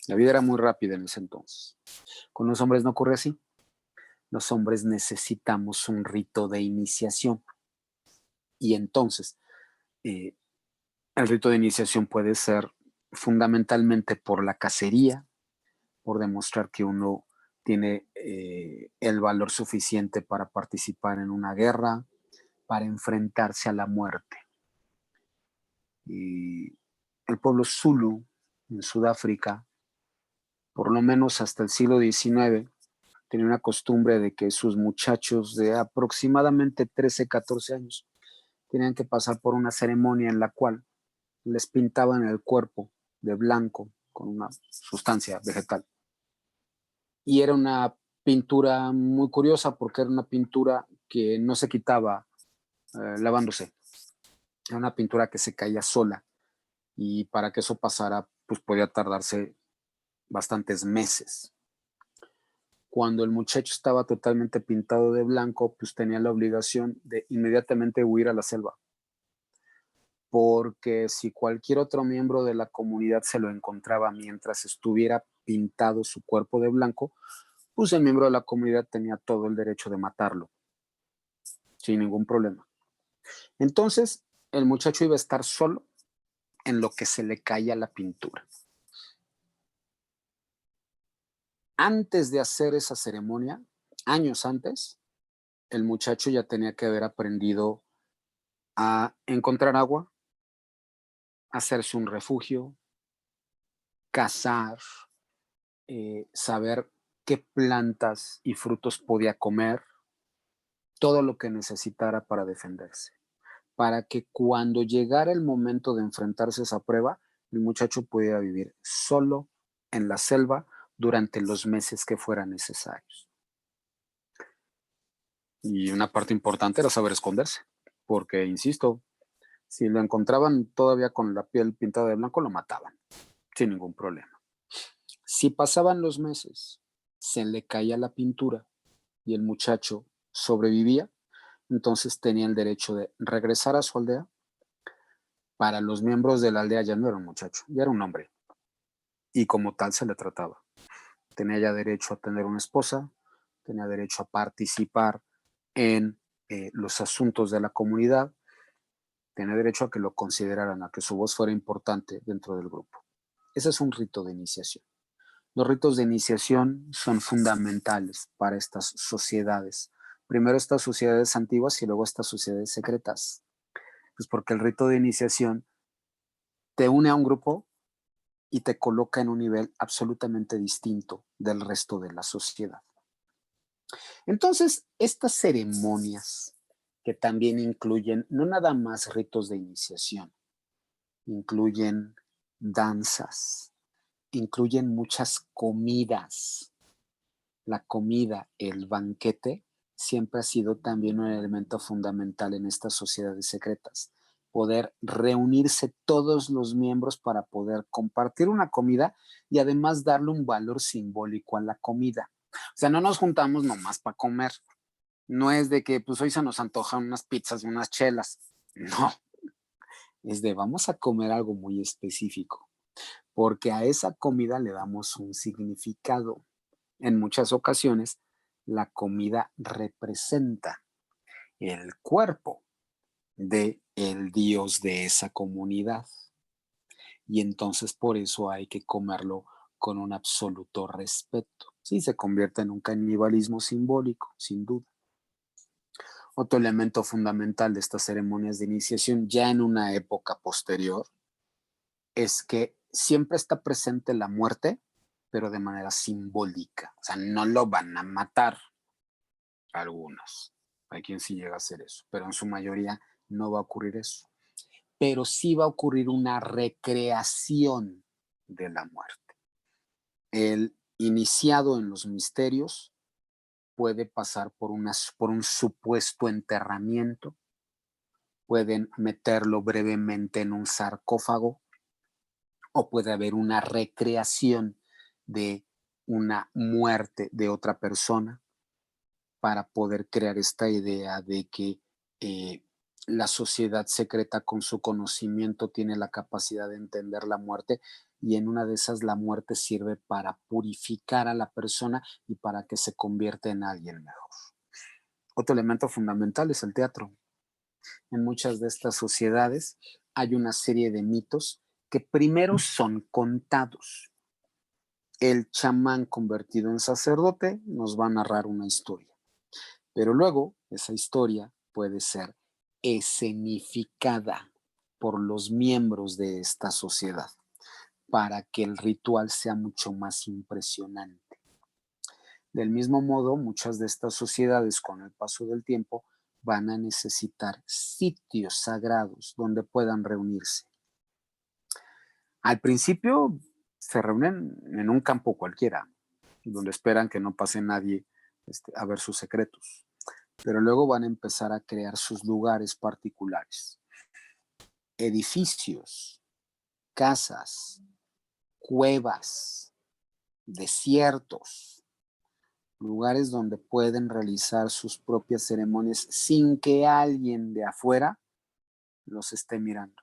B: La vida era muy rápida en ese entonces. Con los hombres no ocurre así. Los hombres necesitamos un rito de iniciación. Y entonces, el rito de iniciación puede ser fundamentalmente por la cacería, por demostrar que uno tiene el valor suficiente para participar en una guerra, para enfrentarse a la muerte. Y el pueblo Zulu en Sudáfrica, por lo menos hasta el siglo XIX, tenía una costumbre de que sus muchachos de aproximadamente 13, 14 años tenían que pasar por una ceremonia en la cual les pintaban el cuerpo de blanco con una sustancia vegetal. Y era una pintura muy curiosa porque era una pintura que no se quitaba lavándose. Era una pintura que se caía sola y para que eso pasara, pues podía tardarse bastantes meses. Cuando el muchacho estaba totalmente pintado de blanco, pues tenía la obligación de inmediatamente huir a la selva. porque si cualquier otro miembro de la comunidad se lo encontraba mientras estuviera pintado su cuerpo de blanco, pues el miembro de la comunidad tenía todo el derecho de matarlo, sin ningún problema. Entonces, el muchacho iba a estar solo en lo que se le caía la pintura. Antes de hacer esa ceremonia, años antes, el muchacho ya tenía que haber aprendido a encontrar agua, hacerse un refugio, cazar, saber qué plantas y frutos podía comer, todo lo que necesitara para defenderse, para que cuando llegara el momento de enfrentarse a esa prueba, el muchacho pudiera vivir solo en la selva durante los meses que fueran necesarios. Y una parte importante era saber esconderse, porque, insisto, si lo encontraban todavía con la piel pintada de blanco, lo mataban, sin ningún problema. Si pasaban los meses, se le caía la pintura y el muchacho sobrevivía, entonces tenía el derecho de regresar a su aldea. Para los miembros de la aldea ya no era un muchacho, ya era un hombre. Y como tal se le trataba. Tenía ya derecho a tener una esposa, tenía derecho a participar en los asuntos de la comunidad, tenía derecho a que lo consideraran, a que su voz fuera importante dentro del grupo. Ese es un rito de iniciación. Los ritos de iniciación son fundamentales para estas sociedades. Primero estas sociedades antiguas y luego estas sociedades secretas. Pues porque el rito de iniciación te une a un grupo y te coloca en un nivel absolutamente distinto del resto de la sociedad. Entonces, estas ceremonias que también incluyen no nada más ritos de iniciación, incluyen danzas, incluyen muchas comidas. La comida, el banquete, siempre ha sido también un elemento fundamental en estas sociedades secretas. Poder reunirse todos los miembros para poder compartir una comida y además darle un valor simbólico a la comida. O sea, no nos juntamos nomás para comer. No es de que pues hoy se nos antojan unas pizzas y unas chelas. No, es de vamos a comer algo muy específico, porque a esa comida le damos un significado. En muchas ocasiones, la comida representa el cuerpo de el dios de esa comunidad. Y entonces por eso hay que comerlo con un absoluto respeto. Sí, se convierte en un canibalismo simbólico, sin duda. Otro elemento fundamental de estas ceremonias de iniciación, ya en una época posterior, es que siempre está presente la muerte, pero de manera simbólica. O sea, no lo van a matar algunos. Hay quien sí llega a hacer eso, pero en su mayoría no va a ocurrir eso. Pero sí va a ocurrir una recreación de la muerte. El iniciado en los misterios puede pasar por un supuesto enterramiento, pueden meterlo brevemente en un sarcófago o puede haber una recreación de una muerte de otra persona para poder crear esta idea de que la sociedad secreta con su conocimiento tiene la capacidad de entender la muerte y en una de esas la muerte sirve para purificar a la persona y para que se convierta en alguien mejor. Otro elemento fundamental es el teatro. En muchas de estas sociedades hay una serie de mitos que primero son contados. El chamán convertido en sacerdote nos va a narrar una historia, pero luego esa historia puede ser escenificada por los miembros de esta sociedad para que el ritual sea mucho más impresionante. Del mismo modo, muchas de estas sociedades con el paso del tiempo van a necesitar sitios sagrados donde puedan reunirse. Al principio se reúnen en un campo cualquiera, donde esperan que no pase nadie a ver sus secretos. Pero luego van a empezar a crear sus lugares particulares. Edificios, casas, cuevas, desiertos, lugares donde pueden realizar sus propias ceremonias sin que alguien de afuera los esté mirando.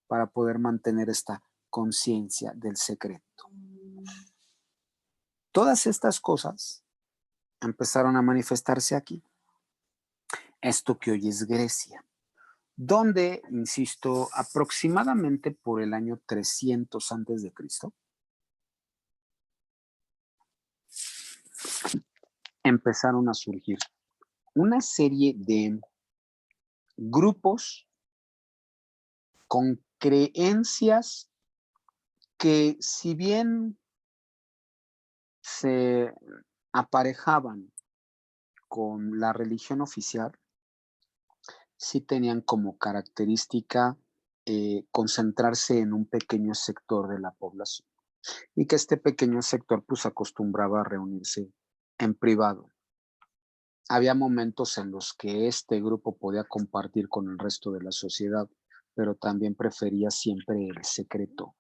B: para poder mantener esta conciencia del secreto. Todas estas cosas empezaron a manifestarse aquí. Esto que hoy es Grecia, donde, insisto, aproximadamente por el año 300 antes de Cristo, empezaron a surgir una serie de grupos con creencias que, si bien se aparejaban con la religión oficial, sí tenían como característica concentrarse en un pequeño sector de la población, y que este pequeño sector pues acostumbraba a reunirse en privado. Había momentos en los que este grupo podía compartir con el resto de la sociedad, pero también prefería siempre el secreto.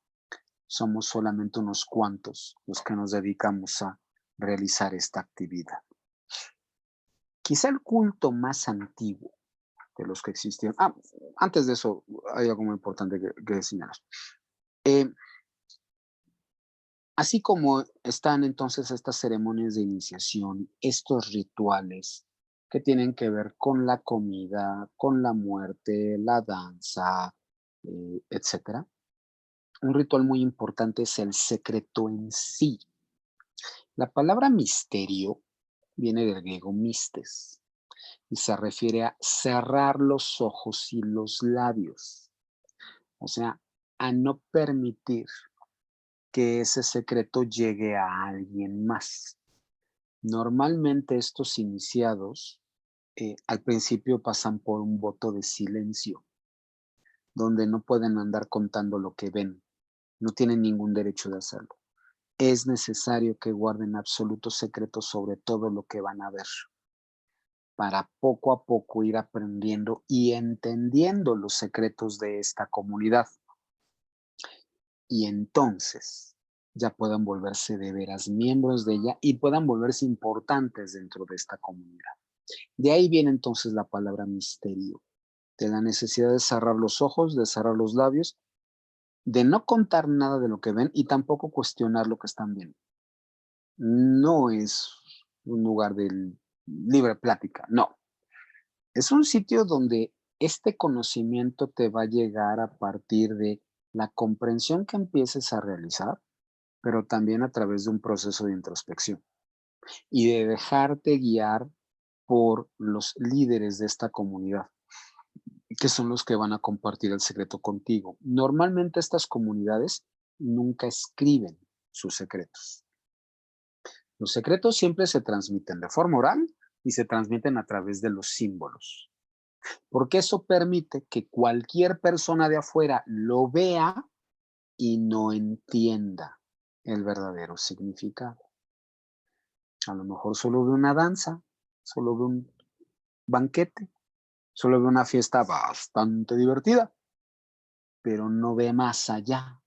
B: Somos solamente unos cuantos los que nos dedicamos a realizar esta actividad. Quizá el culto más antiguo de los que existieron. Antes de eso, hay algo muy importante que señalar. Así como están entonces estas ceremonias de iniciación, estos rituales que tienen que ver con la comida, con la muerte, la danza, etc. Un ritual muy importante es el secreto en sí. La palabra misterio viene del griego mistes y se refiere a cerrar los ojos y los labios, o sea, a no permitir que ese secreto llegue a alguien más. Normalmente estos iniciados al principio pasan por un voto de silencio, donde no pueden andar contando lo que ven, no tienen ningún derecho de hacerlo. Es necesario que guarden absoluto secreto sobre todo lo que van a ver, para poco a poco ir aprendiendo y entendiendo los secretos de esta comunidad. Y entonces ya puedan volverse de veras miembros de ella y puedan volverse importantes dentro de esta comunidad. De ahí viene entonces la palabra misterio, de la necesidad de cerrar los ojos, de cerrar los labios, de no contar nada de lo que ven y tampoco cuestionar lo que están viendo. No es un lugar de libre plática, no. Es un sitio donde este conocimiento te va a llegar a partir de la comprensión que empieces a realizar, pero también a través de un proceso de introspección y de dejarte guiar por los líderes de esta comunidad, que son los que van a compartir el secreto contigo. Normalmente estas comunidades nunca escriben sus secretos. Los secretos siempre se transmiten de forma oral y se transmiten a través de los símbolos, porque eso permite que cualquier persona de afuera lo vea y no entienda el verdadero significado. A lo mejor solo ve una danza, solo ve un banquete, solo ve una fiesta bastante divertida, pero no ve más allá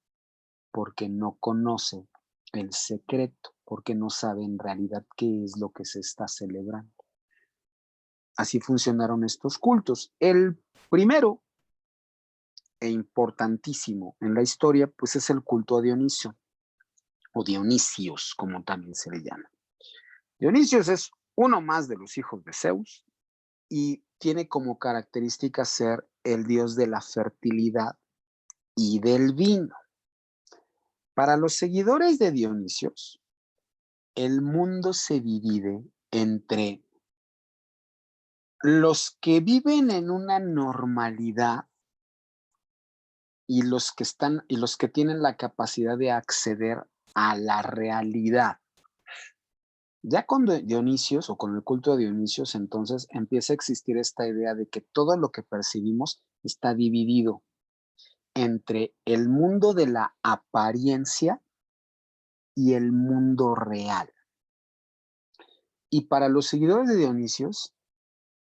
B: porque no conoce el secreto, porque no sabe en realidad qué es lo que se está celebrando. Así funcionaron estos cultos. El primero e importantísimo en la historia, pues es el culto a Dionisio, o Dionisios, como también se le llama. Dionisios es uno más de los hijos de Zeus y tiene como característica ser el dios de la fertilidad y del vino. Para los seguidores de Dionisios, el mundo se divide entre los que viven en una normalidad y los que tienen la capacidad de acceder a la realidad. Ya con Dionisios o con el culto de Dionisios, entonces empieza a existir esta idea de que todo lo que percibimos está dividido entre el mundo de la apariencia y el mundo real. Y para los seguidores de Dionisios,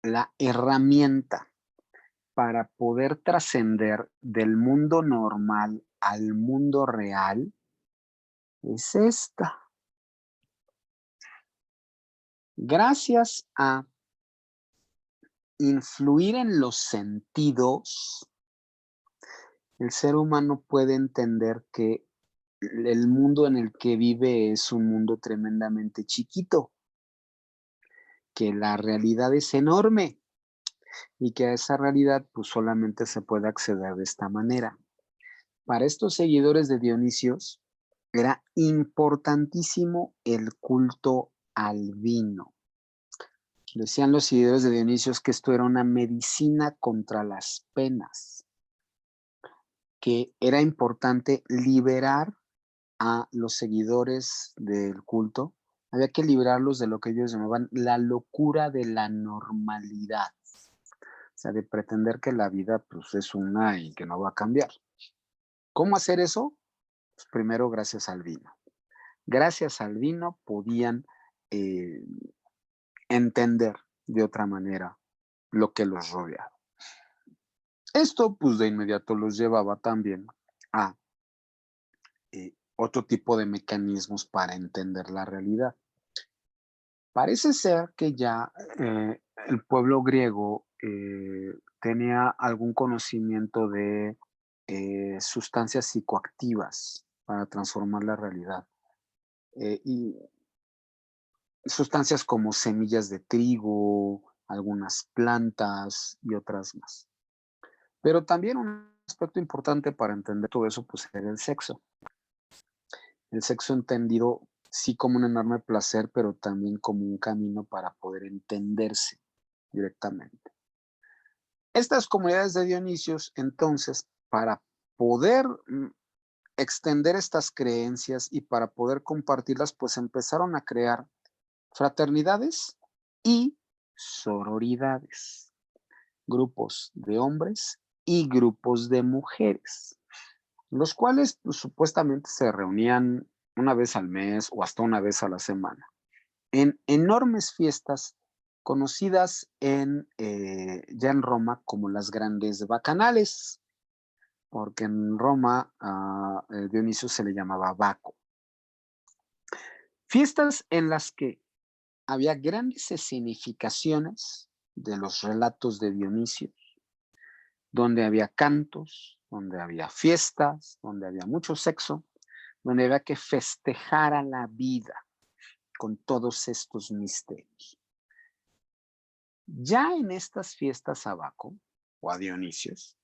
B: la herramienta para poder trascender del mundo normal al mundo real es esta. Gracias a influir en los sentidos el ser humano puede entender que el mundo en el que vive es un mundo tremendamente chiquito, que la realidad es enorme y que a esa realidad pues solamente se puede acceder de esta manera. Para estos seguidores de Dionisios era importantísimo el culto al vino. Decían los seguidores de Dionisios que esto era una medicina contra las penas, que era importante liberar a los seguidores del culto, había que librarlos de lo que ellos llamaban la locura de la normalidad. O sea, de pretender que la vida pues, es una y que no va a cambiar. ¿Cómo hacer eso? Pues primero gracias al vino. Gracias al vino podían entender de otra manera lo que los rodeaba. Esto pues de inmediato los llevaba también a otro tipo de mecanismos para entender la realidad. Parece ser que ya el pueblo griego tenía algún conocimiento de sustancias psicoactivas para transformar la realidad. Y sustancias como semillas de trigo, algunas plantas y otras más. Pero también un aspecto importante para entender todo eso pues era el sexo. El sexo entendido sí como un enorme placer, pero también como un camino para poder entenderse directamente. Estas comunidades de Dionisios, entonces, para poder extender estas creencias y para poder compartirlas, pues empezaron a crear fraternidades y sororidades, grupos de hombres y grupos de mujeres, los cuales pues, supuestamente se reunían una vez al mes o hasta una vez a la semana, en enormes fiestas conocidas ya en Roma como las grandes bacanales, porque en Roma a Dionisio se le llamaba Baco. Fiestas en las que había grandes escenificaciones de los relatos de Dionisio, donde había cantos, donde había fiestas, donde había mucho sexo, donde había que festejar a la vida con todos estos misterios. Ya en estas fiestas a Baco o a Dionisios,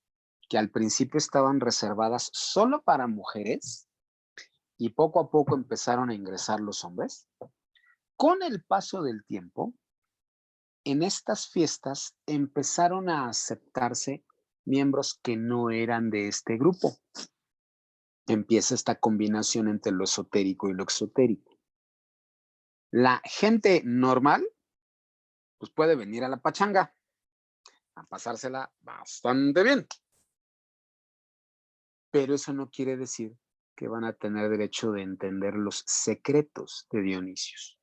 B: que al principio estaban reservadas solo para mujeres y poco a poco empezaron a ingresar los hombres, con el paso del tiempo, en estas fiestas empezaron a aceptarse miembros que no eran de este grupo. Empieza esta combinación entre lo esotérico y lo exotérico. La gente normal pues puede venir a la pachanga a pasársela bastante bien. Pero eso no quiere decir que van a tener derecho de entender los secretos de Dionisios.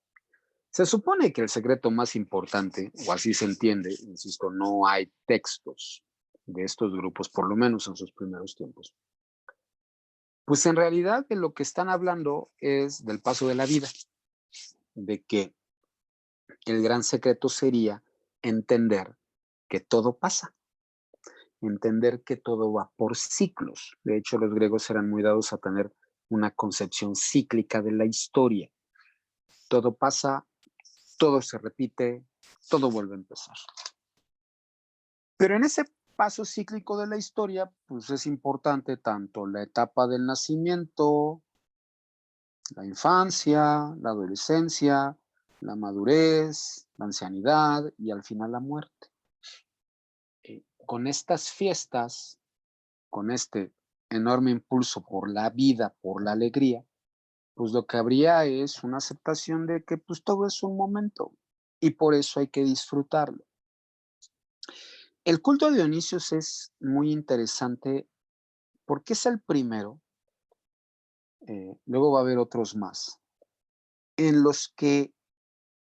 B: Se supone que el secreto más importante, o así se entiende, insisto, no hay textos de estos grupos, por lo menos en sus primeros tiempos. Pues en realidad de lo que están hablando es del paso de la vida, de que el gran secreto sería entender que todo pasa, entender que todo va por ciclos. De hecho, los griegos eran muy dados a tener una concepción cíclica de la historia. Todo pasa, todo se repite, todo vuelve a empezar. Pero en ese paso cíclico de la historia, pues es importante tanto la etapa del nacimiento, la infancia, la adolescencia, la madurez, la ancianidad y al final la muerte. Con estas fiestas, con este enorme impulso por la vida, por la alegría, pues lo que habría es una aceptación de que pues todo es un momento y por eso hay que disfrutarlo. El culto de Dionisios es muy interesante porque es el primero, luego va a haber otros más, en los que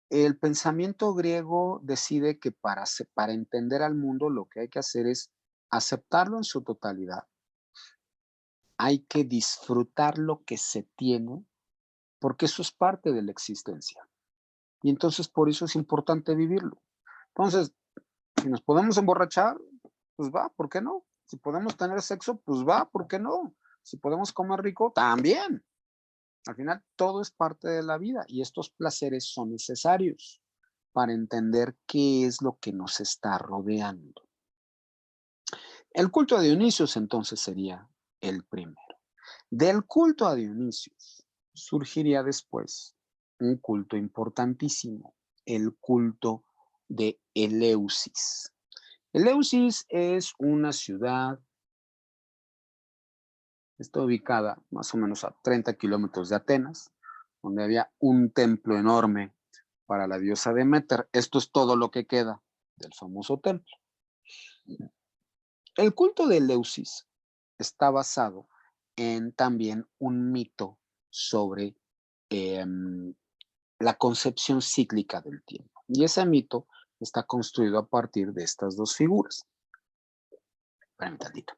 B: el pensamiento griego decide que para entender al mundo lo que hay que hacer es aceptarlo en su totalidad. Hay que disfrutar lo que se tiene, porque eso es parte de la existencia. Y entonces por eso es importante vivirlo. Entonces, si nos podemos emborrachar, pues va, ¿por qué no? Si podemos tener sexo, pues va, ¿por qué no? Si podemos comer rico, también. Al final, todo es parte de la vida y estos placeres son necesarios para entender qué es lo que nos está rodeando. El culto a Dionisios entonces sería el primero. Del culto a Dionisios surgiría después un culto importantísimo, el culto de Eleusis. Eleusis es una ciudad, está ubicada más o menos a 30 kilómetros de Atenas, donde había un templo enorme para la diosa Deméter. Esto es todo lo que queda del famoso templo. El culto de Eleusis está basado en también un mito sobre la concepción cíclica del tiempo. Y ese mito está construido a partir de estas dos figuras. Espérame tantito.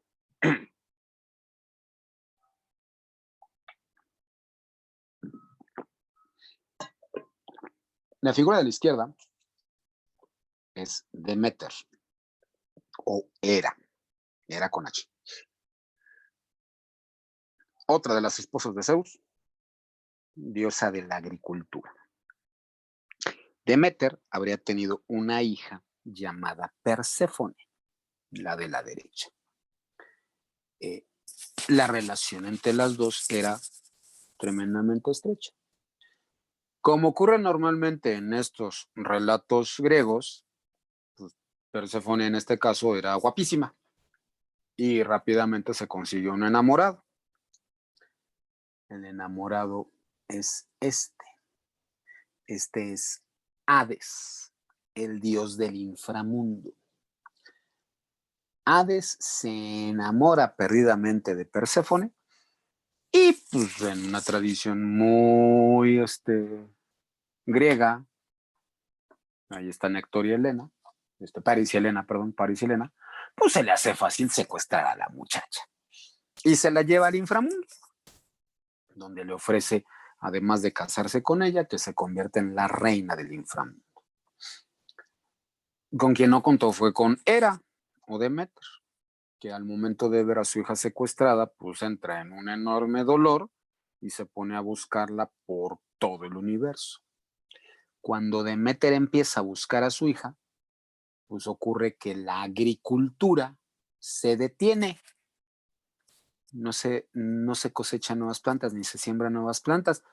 B: La figura de la izquierda es Deméter o Hera con H. Otra de las esposas de Zeus, diosa de la agricultura. Deméter habría tenido una hija llamada Perséfone, la de la derecha. La relación entre las dos era tremendamente estrecha. Como ocurre normalmente en estos relatos griegos, pues Perséfone en este caso era guapísima y rápidamente se consiguió un enamorado. El enamorado es este. Este es Hades, el dios del inframundo. Hades se enamora perdidamente de Perséfone y pues en una tradición muy griega, ahí está Néctor y Helena, Paris y Helena, pues se le hace fácil secuestrar a la muchacha y se la lleva al inframundo, donde le ofrece, además de casarse con ella, que se convierte en la reina del inframundo. Con quien no contó fue con Hera o Deméter, que al momento de ver a su hija secuestrada, pues entra en un enorme dolor y se pone a buscarla por todo el universo. Cuando Deméter empieza a buscar a su hija, pues ocurre que la agricultura se detiene. No se cosechan nuevas plantas ni se siembran nuevas plantas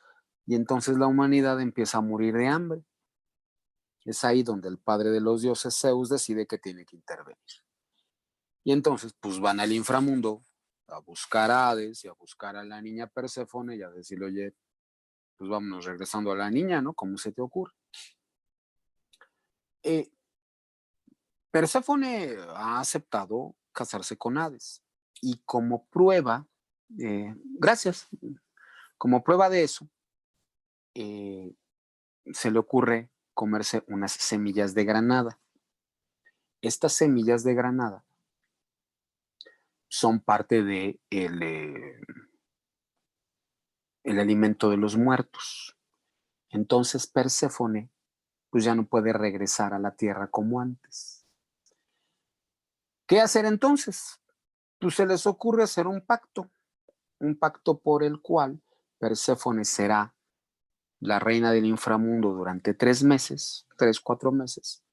B: y entonces la humanidad empieza a morir de hambre. Es ahí donde el padre de los dioses, Zeus, decide que tiene que intervenir. Y entonces pues van al inframundo a buscar a Hades y a buscar a la niña Perséfone y a decirle, oye, pues vámonos regresando a la niña, ¿no? ¿Cómo se te ocurre? Perséfone ha aceptado casarse con Hades y como prueba, como prueba de eso, se le ocurre comerse unas semillas de granada. Estas semillas de granada son parte de el alimento de los muertos. Entonces Perséfone pues ya no puede regresar a la tierra como antes. ¿Qué hacer entonces? Pues se les ocurre hacer un pacto por el cual Perséfone será la reina del inframundo durante 3 meses, 4 meses,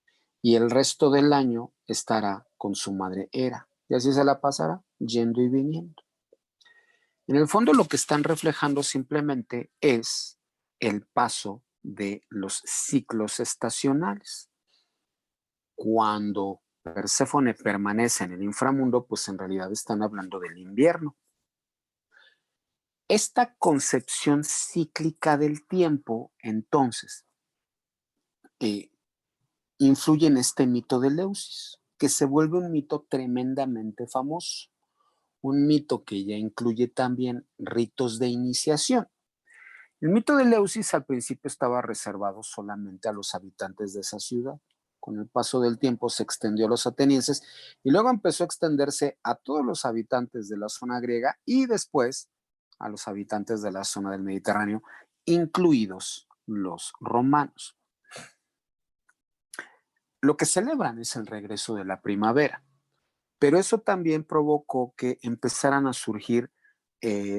B: y el resto del año estará con su madre Hera. Y así se la pasará, yendo y viniendo. En el fondo lo que están reflejando simplemente es el paso de los ciclos estacionales. Cuando Perséfone permanece en el inframundo, pues en realidad están hablando del invierno. Esta concepción cíclica del tiempo, entonces, influye en este mito de Eleusis, que se vuelve un mito tremendamente famoso. Un mito que ya incluye también ritos de iniciación. El mito de Eleusis al principio estaba reservado solamente a los habitantes de esa ciudad. Con el paso del tiempo se extendió a los atenienses y luego empezó a extenderse a todos los habitantes de la zona griega y después a los habitantes de la zona del Mediterráneo, incluidos los romanos. Lo que celebran es el regreso de la primavera, Pero eso también provocó que empezaran a surgir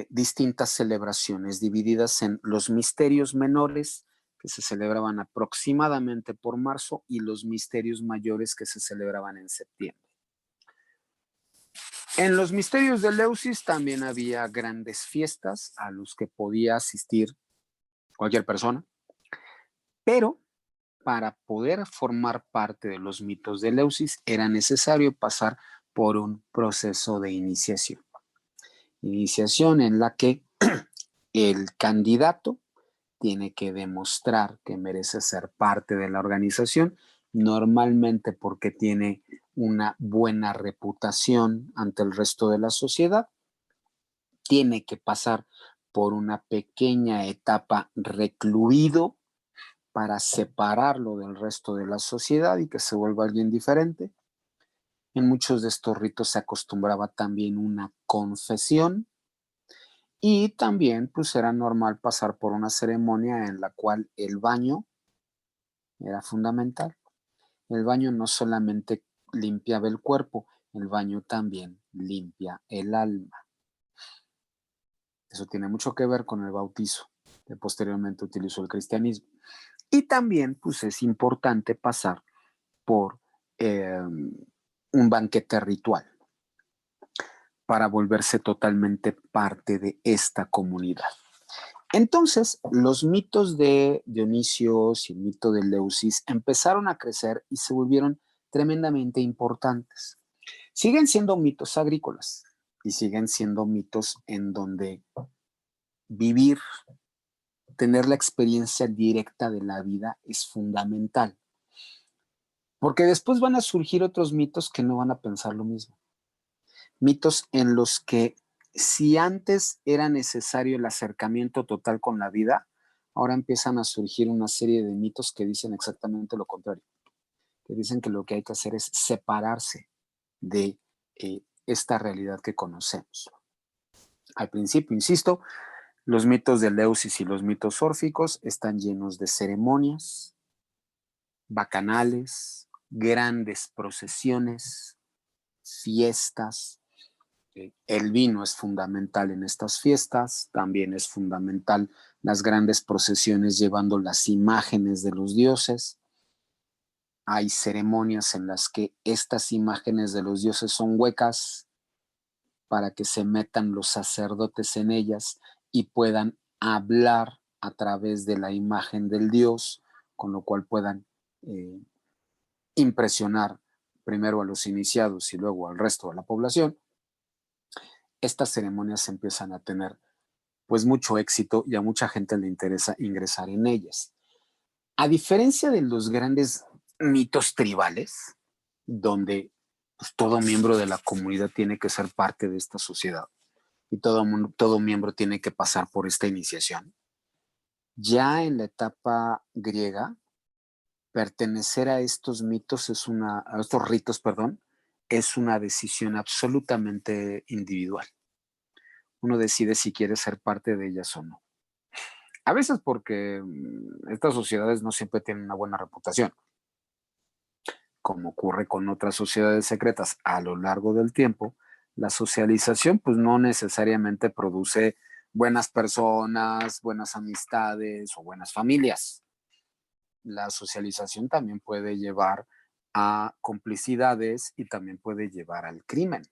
B: distintas celebraciones divididas en los misterios menores, que se celebraban aproximadamente por marzo, y los misterios mayores, que se celebraban en septiembre. En los misterios de Eleusis también había grandes fiestas a los que podía asistir cualquier persona, pero para poder formar parte de los mitos de Eleusis era necesario pasar por un proceso de iniciación. Iniciación en la que el candidato tiene que demostrar que merece ser parte de la organización, normalmente porque tiene una buena reputación ante el resto de la sociedad. Tiene que pasar por una pequeña etapa recluido para separarlo del resto de la sociedad y que se vuelva alguien diferente. En muchos de estos ritos se acostumbraba también una confesión, y también pues era normal pasar por una ceremonia en la cual el baño era fundamental. El baño no solamente limpiaba el cuerpo, el baño también limpia el alma. Eso tiene mucho que ver con el bautizo, que posteriormente utilizó el cristianismo. Y también pues es importante pasar por un banquete ritual para volverse totalmente parte de esta comunidad. Entonces, los mitos de Dionisio y el mito de Eleusis empezaron a crecer y se volvieron tremendamente importantes. Siguen siendo mitos agrícolas y siguen siendo mitos en donde vivir, tener la experiencia directa de la vida es fundamental. Porque después van a surgir otros mitos que no van a pensar lo mismo. Mitos en los que si antes era necesario el acercamiento total con la vida, ahora empiezan a surgir una serie de mitos que dicen exactamente lo contrario, que dicen que lo que hay que hacer es separarse de esta realidad que conocemos. Al principio, insisto, los mitos de Eleusis y los mitos órficos están llenos de ceremonias, bacanales, grandes procesiones, fiestas. El vino es fundamental en estas fiestas, también es fundamental las grandes procesiones llevando las imágenes de los dioses. Hay ceremonias en las que estas imágenes de los dioses son huecas para que se metan los sacerdotes en ellas y puedan hablar a través de la imagen del dios, con lo cual puedan impresionar primero a los iniciados y luego al resto de la población. Estas ceremonias empiezan a tener pues mucho éxito y a mucha gente le interesa ingresar en ellas. A diferencia de los grandes mitos tribales, donde pues, todo miembro de la comunidad tiene que ser parte de esta sociedad y todo miembro tiene que pasar por esta iniciación, ya en la etapa griega, pertenecer a estos mitos a estos ritos, es una decisión absolutamente individual. Uno decide si quiere ser parte de ellas o no. A veces porque estas sociedades no siempre tienen una buena reputación, como ocurre con otras sociedades secretas a lo largo del tiempo. La socialización pues no necesariamente produce buenas personas, buenas amistades o buenas familias. La socialización también puede llevar a complicidades y también puede llevar al crimen.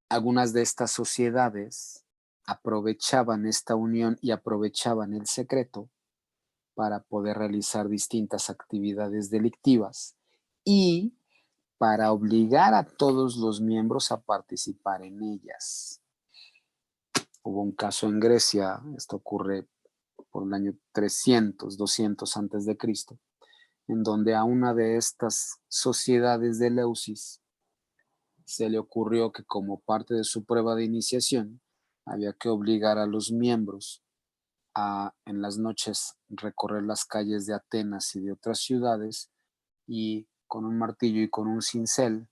B: Algunas de estas sociedades aprovechaban esta unión y aprovechaban el secreto para poder realizar distintas actividades delictivas y para obligar a todos los miembros a participar en ellas. Hubo un caso en Grecia, esto ocurre por el año 300, 200 antes de Cristo, en donde a una de estas sociedades de Eleusis se le ocurrió que como parte de su prueba de iniciación había que obligar a los miembros a en las noches recorrer las calles de Atenas y de otras ciudades y con un martillo y con un cincel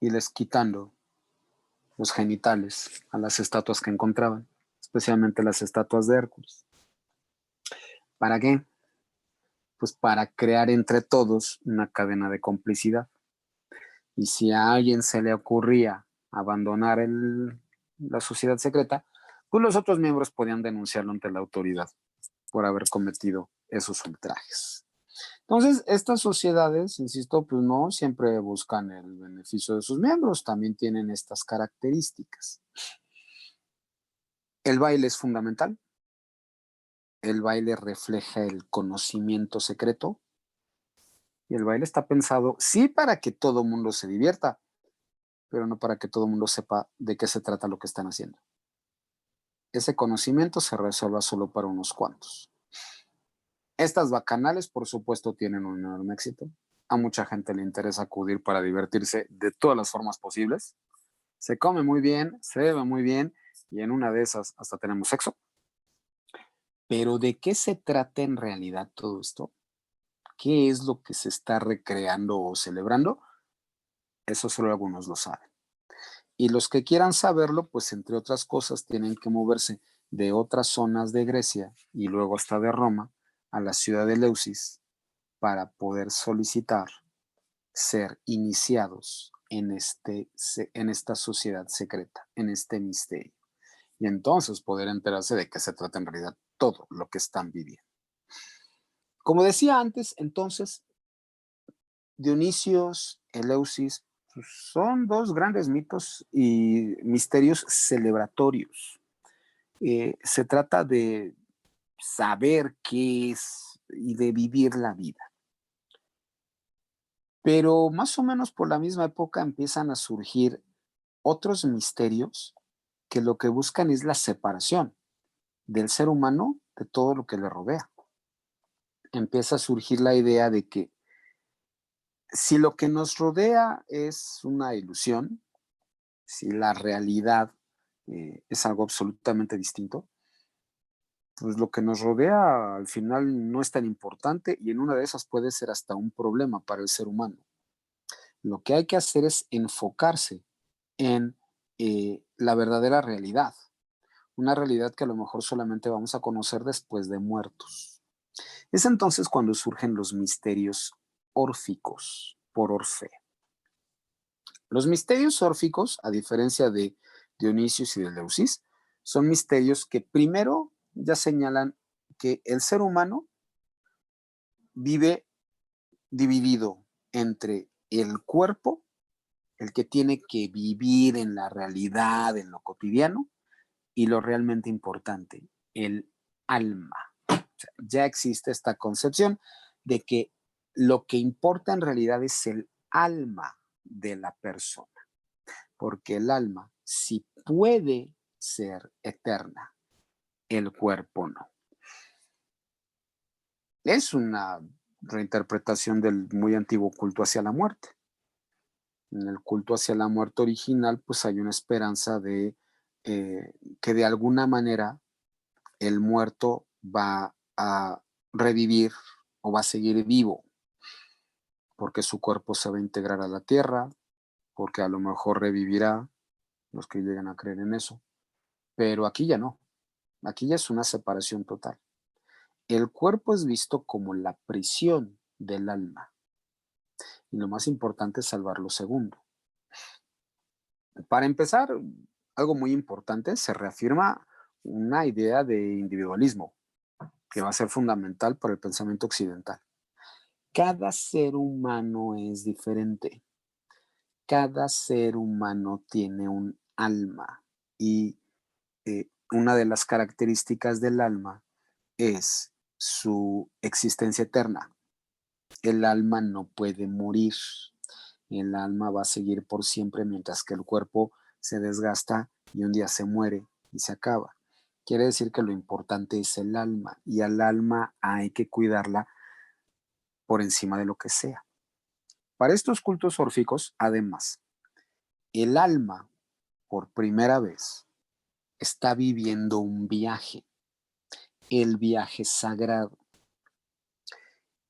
B: irles quitando los genitales a las estatuas que encontraban, especialmente las estatuas de Hércules. ¿Para qué? pues para crear entre todos una cadena de complicidad. Y si a alguien se le ocurría abandonar la sociedad secreta, pues los otros miembros podían denunciarlo ante la autoridad por haber cometido esos ultrajes. Entonces, estas sociedades, insisto, pues no siempre buscan el beneficio de sus miembros, también tienen estas características. El baile es fundamental. El baile refleja el conocimiento secreto. Y el baile está pensado, sí, para que todo mundo se divierta, pero no para que todo mundo sepa de qué se trata lo que están haciendo. Ese conocimiento se reserva solo para unos cuantos. Estas bacanales, por supuesto, tienen un enorme éxito. A mucha gente le interesa acudir para divertirse de todas las formas posibles. Se come muy bien, se bebe muy bien y en una de esas hasta tenemos sexo. Pero ¿de qué se trata en realidad todo esto? ¿Qué es lo que se está recreando o celebrando? Eso solo algunos lo saben. Y los que quieran saberlo, pues entre otras cosas tienen que moverse de otras zonas de Grecia y luego hasta de Roma a la ciudad de Eleusis para poder solicitar ser iniciados en esta sociedad secreta, en este misterio. Y entonces poder enterarse de qué se trata en realidad todo lo que están viviendo. Como decía antes, entonces, Dionisios, Eleusis, pues, son dos grandes mitos y misterios celebratorios. Se trata de saber qué es y de vivir la vida. Pero más o menos por la misma época empiezan a surgir otros misterios que lo que buscan es la separación del ser humano de todo lo que le rodea. Empieza a surgir la idea de que si lo que nos rodea es una ilusión, si la realidad es algo absolutamente distinto, pues lo que nos rodea al final no es tan importante y en una de esas puede ser hasta un problema para el ser humano. Lo que hay que hacer es enfocarse en la verdadera realidad, una realidad que a lo mejor solamente vamos a conocer después de muertos. Es entonces cuando surgen los misterios órficos por Orfeo. Los misterios órficos, a diferencia de Dionisios y de Eleusis, son misterios que primero ya señalan que el ser humano vive dividido entre el cuerpo, el que tiene que vivir en la realidad, en lo cotidiano, y lo realmente importante, el alma. O sea, ya existe esta concepción de que lo que importa en realidad es el alma de la persona, porque el alma sí puede ser eterna, el cuerpo no. Es una reinterpretación del muy antiguo culto hacia la muerte. En el culto hacia la muerte original, pues hay una esperanza de que de alguna manera el muerto va a revivir o va a seguir vivo, porque su cuerpo se va a integrar a la tierra, porque a lo mejor revivirá, los que llegan a creer en eso, pero aquí ya no, aquí ya es una separación total. El cuerpo es visto como la prisión del alma, y lo más importante es salvar lo segundo. Para empezar, algo muy importante, se reafirma una idea de individualismo que va a ser fundamental para el pensamiento occidental. Cada ser humano es diferente. Cada ser humano tiene un alma y una de las características del alma es su existencia eterna. El alma no puede morir. El alma va a seguir por siempre mientras que el cuerpo se desgasta y un día se muere y se acaba. Quiere decir que lo importante es el alma y al alma hay que cuidarla por encima de lo que sea. Para estos cultos órficos, además, el alma, por primera vez, está viviendo un viaje, el viaje sagrado,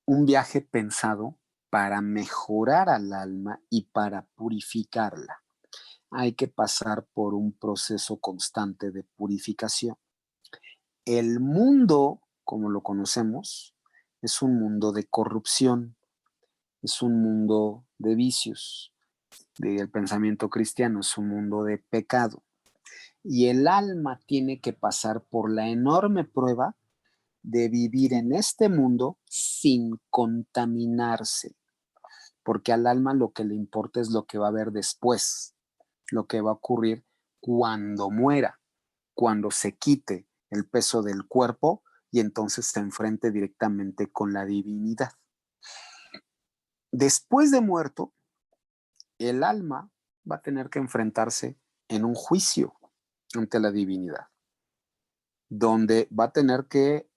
B: un viaje pensado para mejorar al alma y para purificarla. Hay que pasar por un proceso constante de purificación. El mundo, como lo conocemos, es un mundo de corrupción, es un mundo de vicios, del pensamiento cristiano, es un mundo de pecado. Y el alma tiene que pasar por la enorme prueba de vivir en este mundo sin contaminarse, porque al alma lo que le importa es lo que va a haber después, lo que va a ocurrir cuando muera, cuando se quite el peso del cuerpo y entonces se enfrente directamente con la divinidad. Después de muerto, el alma va a tener que enfrentarse en un juicio ante la divinidad, donde va a tener que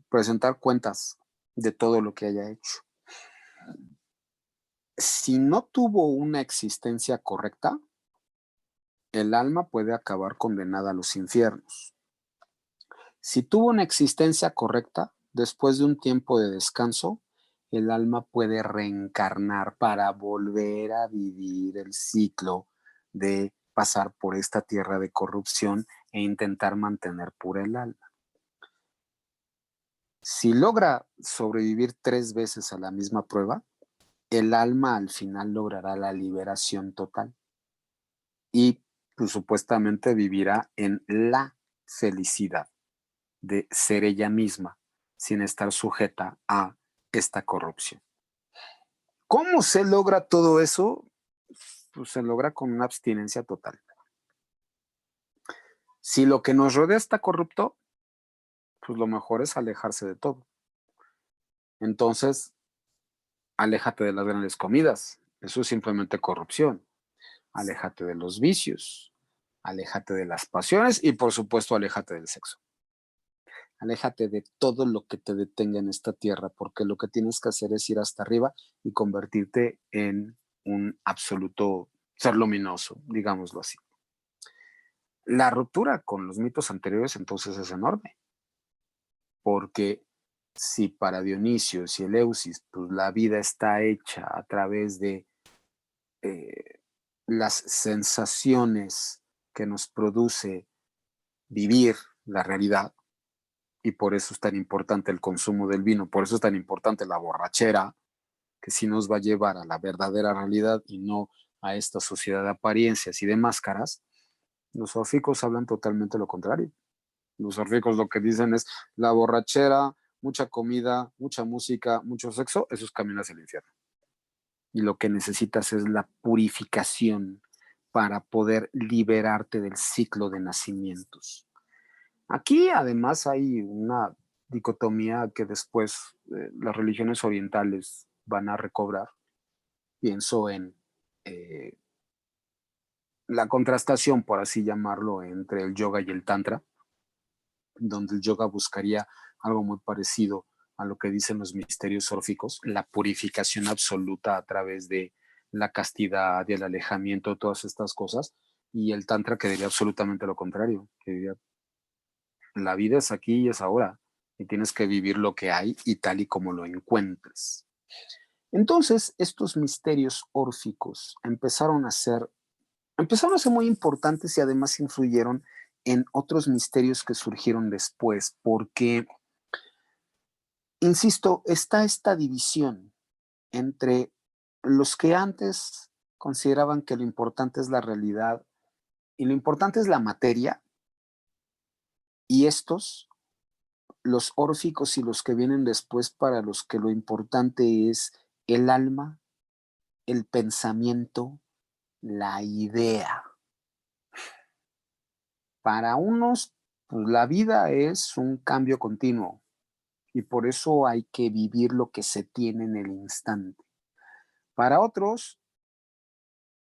B: presentar cuentas de todo lo que haya hecho. Si no tuvo una existencia correcta, el alma puede acabar condenada a los infiernos. Si tuvo una existencia correcta, después de un tiempo de descanso, el alma puede reencarnar para volver a vivir el ciclo de pasar por esta tierra de corrupción e intentar mantener pura el alma. Si logra sobrevivir 3 veces a la misma prueba, el alma al final logrará la liberación total y pues, supuestamente vivirá en la felicidad de ser ella misma sin estar sujeta a esta corrupción. ¿Cómo se logra todo eso? Pues se logra con una abstinencia total. Si lo que nos rodea está corrupto, pues lo mejor es alejarse de todo. Entonces, aléjate de las grandes comidas. Eso es simplemente corrupción. Aléjate de los vicios. Aléjate de las pasiones y, por supuesto, aléjate del sexo. Aléjate de todo lo que te detenga en esta tierra, porque lo que tienes que hacer es ir hasta arriba y convertirte en un absoluto ser luminoso, digámoslo así. La ruptura con los mitos anteriores entonces es enorme, porque si para Dionisio y Eleusis pues, la vida está hecha a través de las sensaciones que nos produce vivir la realidad, y por eso es tan importante el consumo del vino, por eso es tan importante la borrachera, que sí nos va a llevar a la verdadera realidad y no a esta sociedad de apariencias y de máscaras. Los orficos hablan totalmente lo contrario. Los orficos lo que dicen es la borrachera, mucha comida, mucha música, mucho sexo, eso es camino hacia el infierno. Y lo que necesitas es la purificación para poder liberarte del ciclo de nacimientos. Aquí además hay una dicotomía que después las religiones orientales van a recobrar. Pienso en la contrastación, por así llamarlo, entre el yoga y el tantra, donde el yoga buscaría algo muy parecido a lo que dicen los misterios órficos, la purificación absoluta a través de la castidad y el alejamiento, todas estas cosas, y el tantra que diría absolutamente lo contrario, que diría, la vida es aquí y es ahora, y tienes que vivir lo que hay y tal y como lo encuentres. Entonces, estos misterios órficos empezaron a ser muy importantes y además influyeron en otros misterios que surgieron después, porque, insisto, está esta división entre los que antes consideraban que lo importante es la realidad y lo importante es la materia, y estos, los órficos y los que vienen después, para los que lo importante es el alma, el pensamiento, la idea. Para unos, pues, la vida es un cambio continuo y por eso hay que vivir lo que se tiene en el instante. Para otros,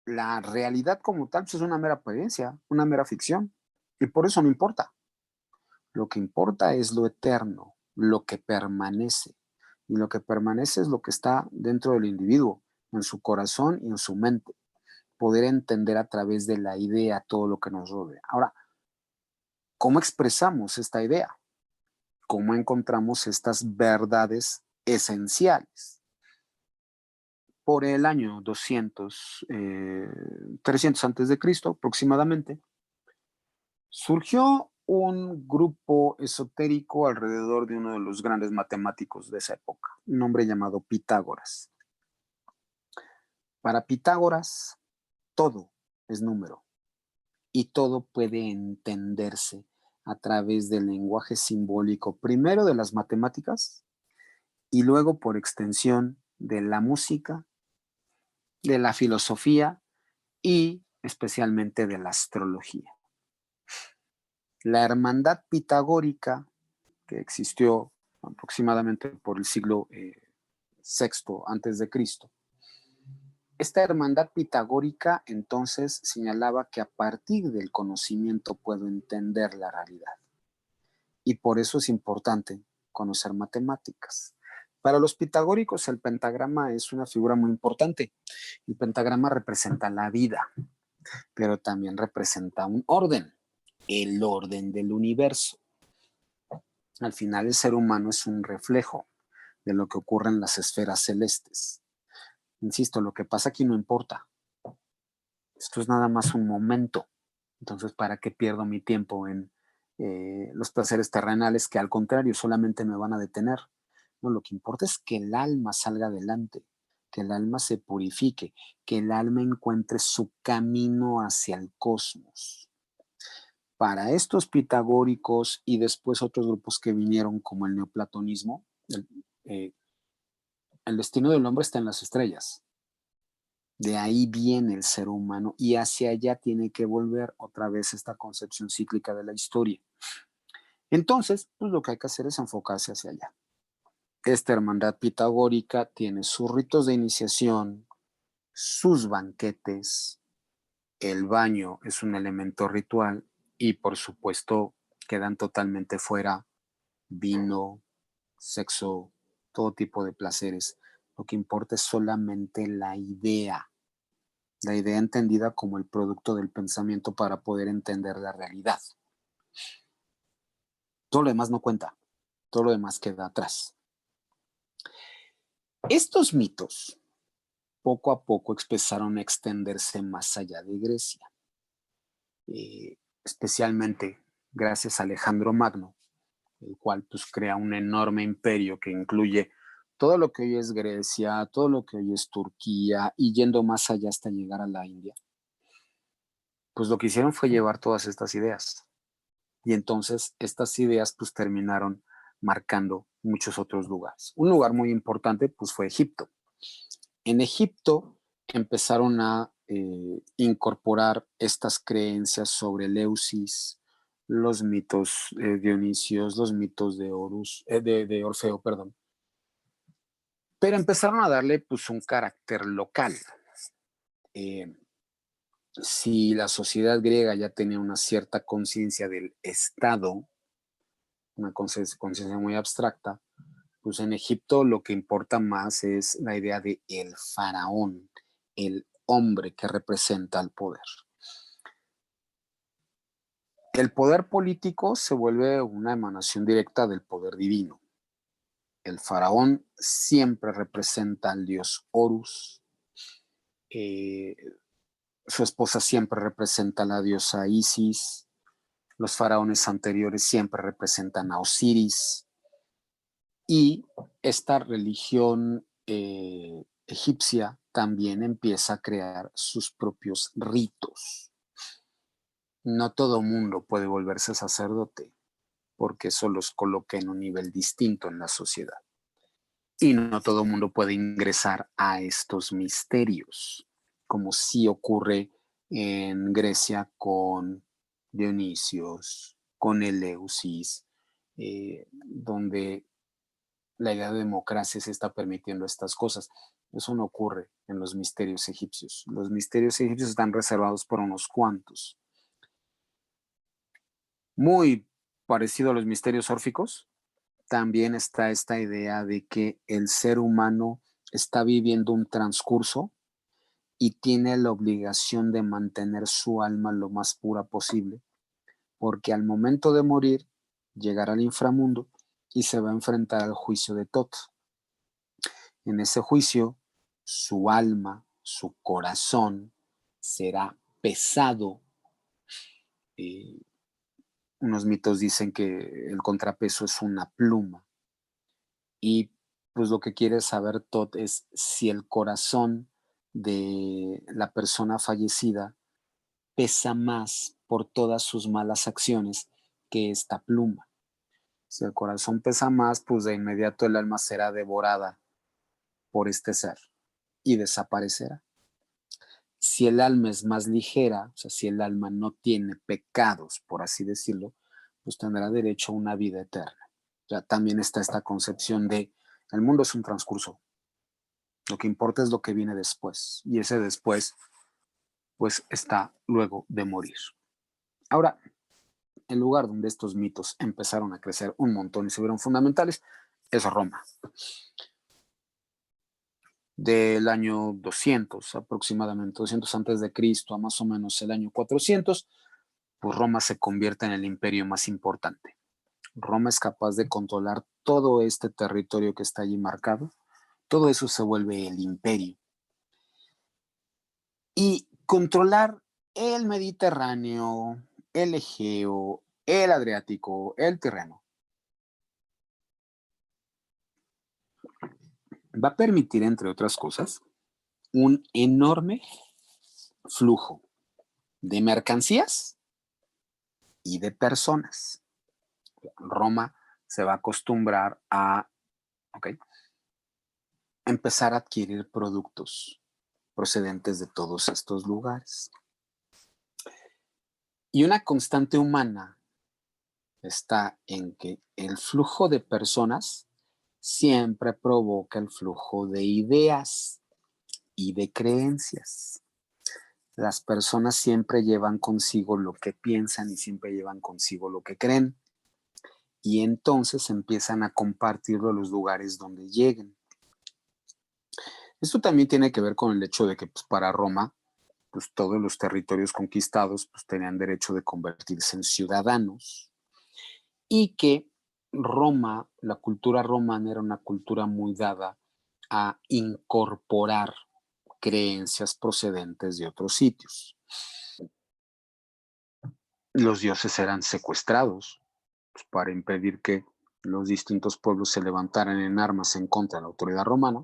B: la realidad como tal pues, es una mera apariencia, una mera ficción, y por eso no importa. Lo que importa es lo eterno, lo que permanece. Y lo que permanece es lo que está dentro del individuo, en su corazón y en su mente. Poder entender a través de la idea todo lo que nos rodea. Ahora, ¿cómo expresamos esta idea? ¿Cómo encontramos estas verdades esenciales? Por el año 300 antes de Cristo aproximadamente, surgió un grupo esotérico alrededor de uno de los grandes matemáticos de esa época, un hombre llamado Pitágoras. Para Pitágoras, todo es número y todo puede entenderse a través del lenguaje simbólico, primero de las matemáticas y luego por extensión de la música, de la filosofía y especialmente de la astrología. La hermandad pitagórica, que existió aproximadamente por el siglo VI antes de Cristo, esta hermandad pitagórica entonces señalaba que a partir del conocimiento puedo entender la realidad. Y por eso es importante conocer matemáticas. Para los pitagóricos el pentagrama es una figura muy importante. El pentagrama representa la vida, pero también representa un orden, el orden del universo. Al final el ser humano es un reflejo de lo que ocurre en las esferas celestes. Insisto, lo que pasa aquí no importa. Esto es nada más un momento. Entonces, ¿para qué pierdo mi tiempo en los placeres terrenales que al contrario solamente me van a detener? No, lo que importa es que el alma salga adelante, que el alma se purifique, que el alma encuentre su camino hacia el cosmos. Para estos pitagóricos y después otros grupos que vinieron como el neoplatonismo, el destino del hombre está en las estrellas. De ahí viene el ser humano y hacia allá tiene que volver otra vez esta concepción cíclica de la historia. Entonces, pues lo que hay que hacer es enfocarse hacia allá. Esta hermandad pitagórica tiene sus ritos de iniciación, sus banquetes, el baño es un elemento ritual y por supuesto quedan totalmente fuera vino, sexo, todo tipo de placeres. Lo que importa es solamente la idea entendida como el producto del pensamiento para poder entender la realidad. Todo lo demás no cuenta, todo lo demás queda atrás. Estos mitos poco a poco empezaron a extenderse más allá de Grecia, especialmente gracias a Alejandro Magno, el cual pues crea un enorme imperio que incluye todo lo que hoy es Grecia, todo lo que hoy es Turquía y yendo más allá hasta llegar a la India. Pues lo que hicieron fue llevar todas estas ideas. Y entonces estas ideas pues terminaron marcando muchos otros lugares. Un lugar muy importante pues fue Egipto. En Egipto empezaron a incorporar estas creencias sobre Eleusis, los mitos dionisios, los mitos de de Orfeo, perdón. Pero empezaron a darle pues un carácter local. Si la sociedad griega ya tenía una cierta conciencia del Estado, una conciencia muy abstracta, pues en Egipto lo que importa más es la idea de el faraón, el hombre que representa al poder. El poder político se vuelve una emanación directa del poder divino. El faraón siempre representa al dios Horus. Su esposa siempre representa a la diosa Isis. Los faraones anteriores siempre representan a Osiris. Y esta religión egipcia también empieza a crear sus propios ritos. No todo mundo puede volverse sacerdote, porque eso los coloca en un nivel distinto en la sociedad. Y no todo mundo puede ingresar a estos misterios, como sí ocurre en Grecia con Dionisios, con Eleusis, donde la idea de democracia se está permitiendo estas cosas. Eso no ocurre en los misterios egipcios. Los misterios egipcios están reservados por unos cuantos. Muy parecido a los misterios órficos, también está esta idea de que el ser humano está viviendo un transcurso y tiene la obligación de mantener su alma lo más pura posible, porque al momento de morir llegará al inframundo y se va a enfrentar al juicio de Tot. En ese juicio, su alma, su corazón será pesado Unos mitos dicen que el contrapeso es una pluma. Y pues lo que quiere saber Todd es si el corazón de la persona fallecida pesa más por todas sus malas acciones que esta pluma. Si el corazón pesa más, pues de inmediato el alma será devorada por este ser y desaparecerá. Si el alma es más ligera, o sea, si el alma no tiene pecados, por así decirlo, pues tendrá derecho a una vida eterna. Ya también está esta concepción de el mundo es un transcurso. Lo que importa es lo que viene después. Y ese después, pues está luego de morir. Ahora, el lugar donde estos mitos empezaron a crecer un montón y se vieron fundamentales es Roma. Del año 200, aproximadamente 200 antes de Cristo a más o menos el año 400, pues Roma se convierte en el imperio más importante. Roma es capaz de controlar todo este territorio que está allí marcado. Todo eso se vuelve el imperio. Y controlar el Mediterráneo, el Egeo, el Adriático, el Tirreno, va a permitir, entre otras cosas, un enorme flujo de mercancías y de personas. Roma se va a acostumbrar a empezar a adquirir productos procedentes de todos estos lugares. Y una constante humana está en que el flujo de personas siempre provoca el flujo de ideas y de creencias. Las personas siempre llevan consigo lo que piensan y siempre llevan consigo lo que creen. Y entonces empiezan a compartirlo en los lugares donde lleguen. Esto también tiene que ver con el hecho de que pues, para Roma, pues, todos los territorios conquistados pues, tenían derecho de convertirse en ciudadanos y que Roma, la cultura romana era una cultura muy dada a incorporar creencias procedentes de otros sitios. Los dioses eran secuestrados pues, para impedir que los distintos pueblos se levantaran en armas en contra de la autoridad romana,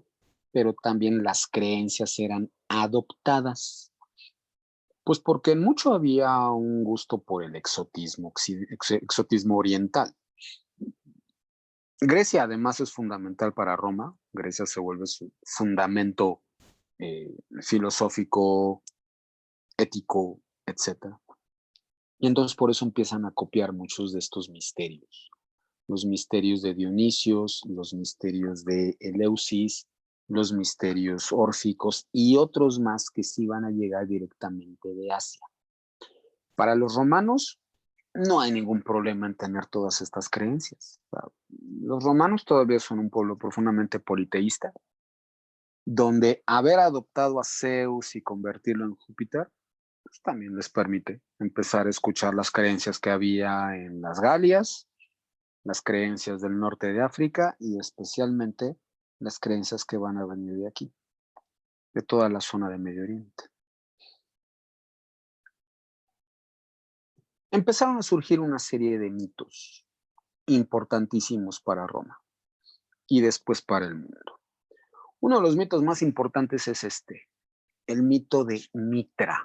B: pero también las creencias eran adoptadas. Pues porque en mucho había un gusto por el exotismo oriental. Grecia además es fundamental para Roma. Grecia se vuelve su fundamento filosófico, ético, etc. Y entonces por eso empiezan a copiar muchos de estos misterios. Los misterios de Dionisios, los misterios de Eleusis, los misterios órficos y otros más que sí van a llegar directamente de Asia. Para los romanos no hay ningún problema en tener todas estas creencias. Los romanos todavía son un pueblo profundamente politeísta, donde haber adoptado a Zeus y convertirlo en Júpiter, pues también les permite empezar a escuchar las creencias que había en las Galias, las creencias del norte de África y especialmente las creencias que van a venir de aquí, de toda la zona de Medio Oriente. Empezaron a surgir una serie de mitos importantísimos para Roma y después para el mundo. Uno de los mitos más importantes es el mito de Mitra.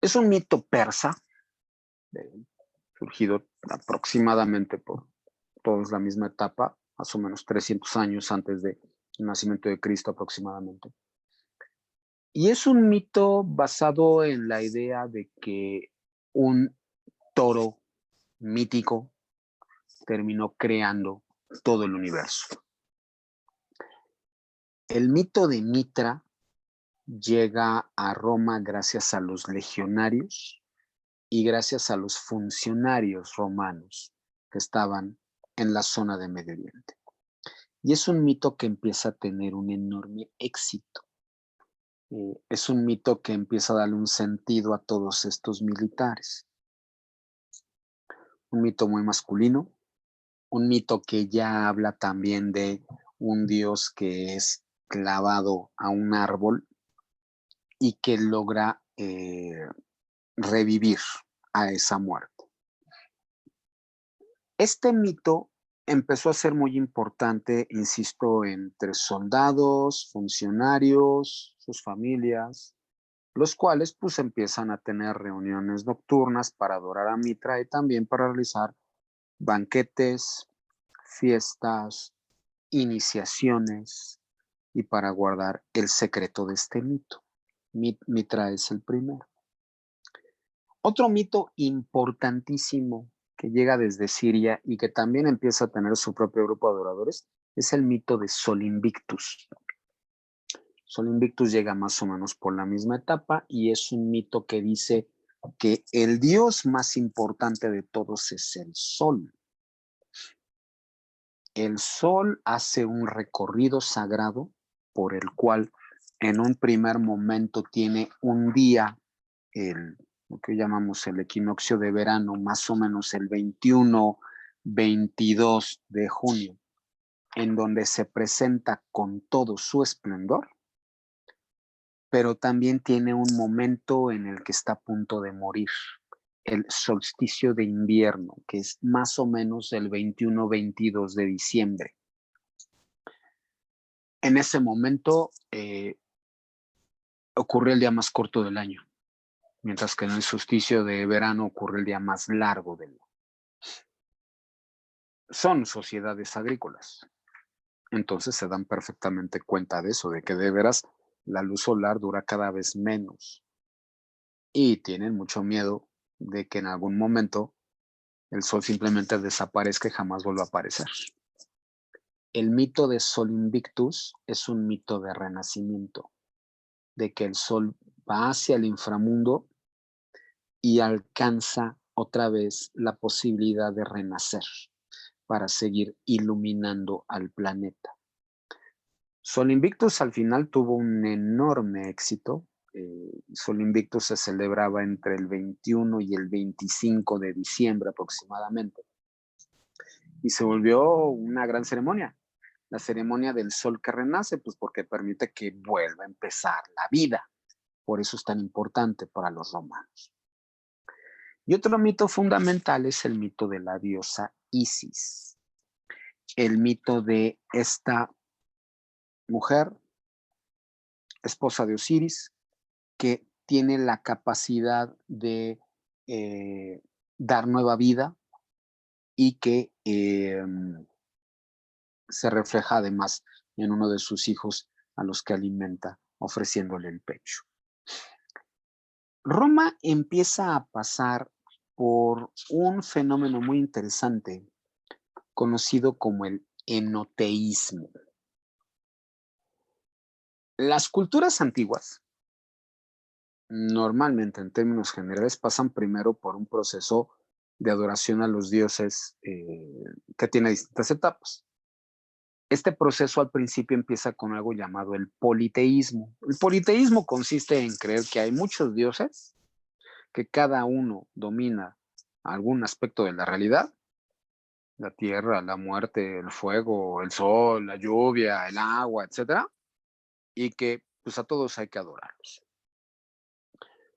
B: Es un mito persa, surgido aproximadamente por todos la misma etapa, más o menos 300 años antes del nacimiento de Cristo aproximadamente. Y es un mito basado en la idea de que un toro mítico terminó creando todo el universo. El mito de Mitra llega a Roma gracias a los legionarios y gracias a los funcionarios romanos que estaban en la zona de Medio Oriente. Y es un mito que empieza a tener un enorme éxito. Es un mito que empieza a darle un sentido a todos estos militares. Un mito muy masculino, un mito que ya habla también de un dios que es clavado a un árbol y que logra revivir a esa muerte. Este mito empezó a ser muy importante, insisto, entre soldados, funcionarios, sus familias, los cuales pues empiezan a tener reuniones nocturnas para adorar a Mitra y también para realizar banquetes, fiestas, iniciaciones y para guardar el secreto de este mito. Mitra es el primero. Otro mito importantísimo que llega desde Siria y que también empieza a tener su propio grupo de adoradores es el mito de Sol Invictus. Sol Invictus llega más o menos por la misma etapa y es un mito que dice que el dios más importante de todos es el Sol. El Sol hace un recorrido sagrado por el cual en un primer momento tiene un día, lo que llamamos el equinoccio de verano, más o menos el 21, 22 de junio, en donde se presenta con todo su esplendor, pero también tiene un momento en el que está a punto de morir, el solsticio de invierno, que es más o menos el 21-22 de diciembre. En ese momento ocurre el día más corto del año, mientras que en el solsticio de verano ocurre el día más largo del año. Son sociedades agrícolas, entonces se dan perfectamente cuenta de eso, de que de veras la luz solar dura cada vez menos y tienen mucho miedo de que en algún momento el sol simplemente desaparezca y jamás vuelva a aparecer. El mito de Sol Invictus es un mito de renacimiento, de que el sol va hacia el inframundo y alcanza otra vez la posibilidad de renacer para seguir iluminando al planeta. Sol Invictus al final tuvo un enorme éxito. Sol Invictus se celebraba entre el 21 y el 25 de diciembre aproximadamente. Y se volvió una gran ceremonia. La ceremonia del sol que renace, pues porque permite que vuelva a empezar la vida. Por eso es tan importante para los romanos. Y otro mito fundamental es el mito de la diosa Isis. El mito de esta mujer, esposa de Osiris, que tiene la capacidad de dar nueva vida y que se refleja además en uno de sus hijos a los que alimenta ofreciéndole el pecho. Roma empieza a pasar por un fenómeno muy interesante conocido como el enoteísmo. Las culturas antiguas, normalmente en términos generales, pasan primero por un proceso de adoración a los dioses que tiene distintas etapas. Este proceso al principio empieza con algo llamado el politeísmo. El politeísmo consiste en creer que hay muchos dioses, que cada uno domina algún aspecto de la realidad, la tierra, la muerte, el fuego, el sol, la lluvia, el agua, etcétera, y que pues a todos hay que adorarlos.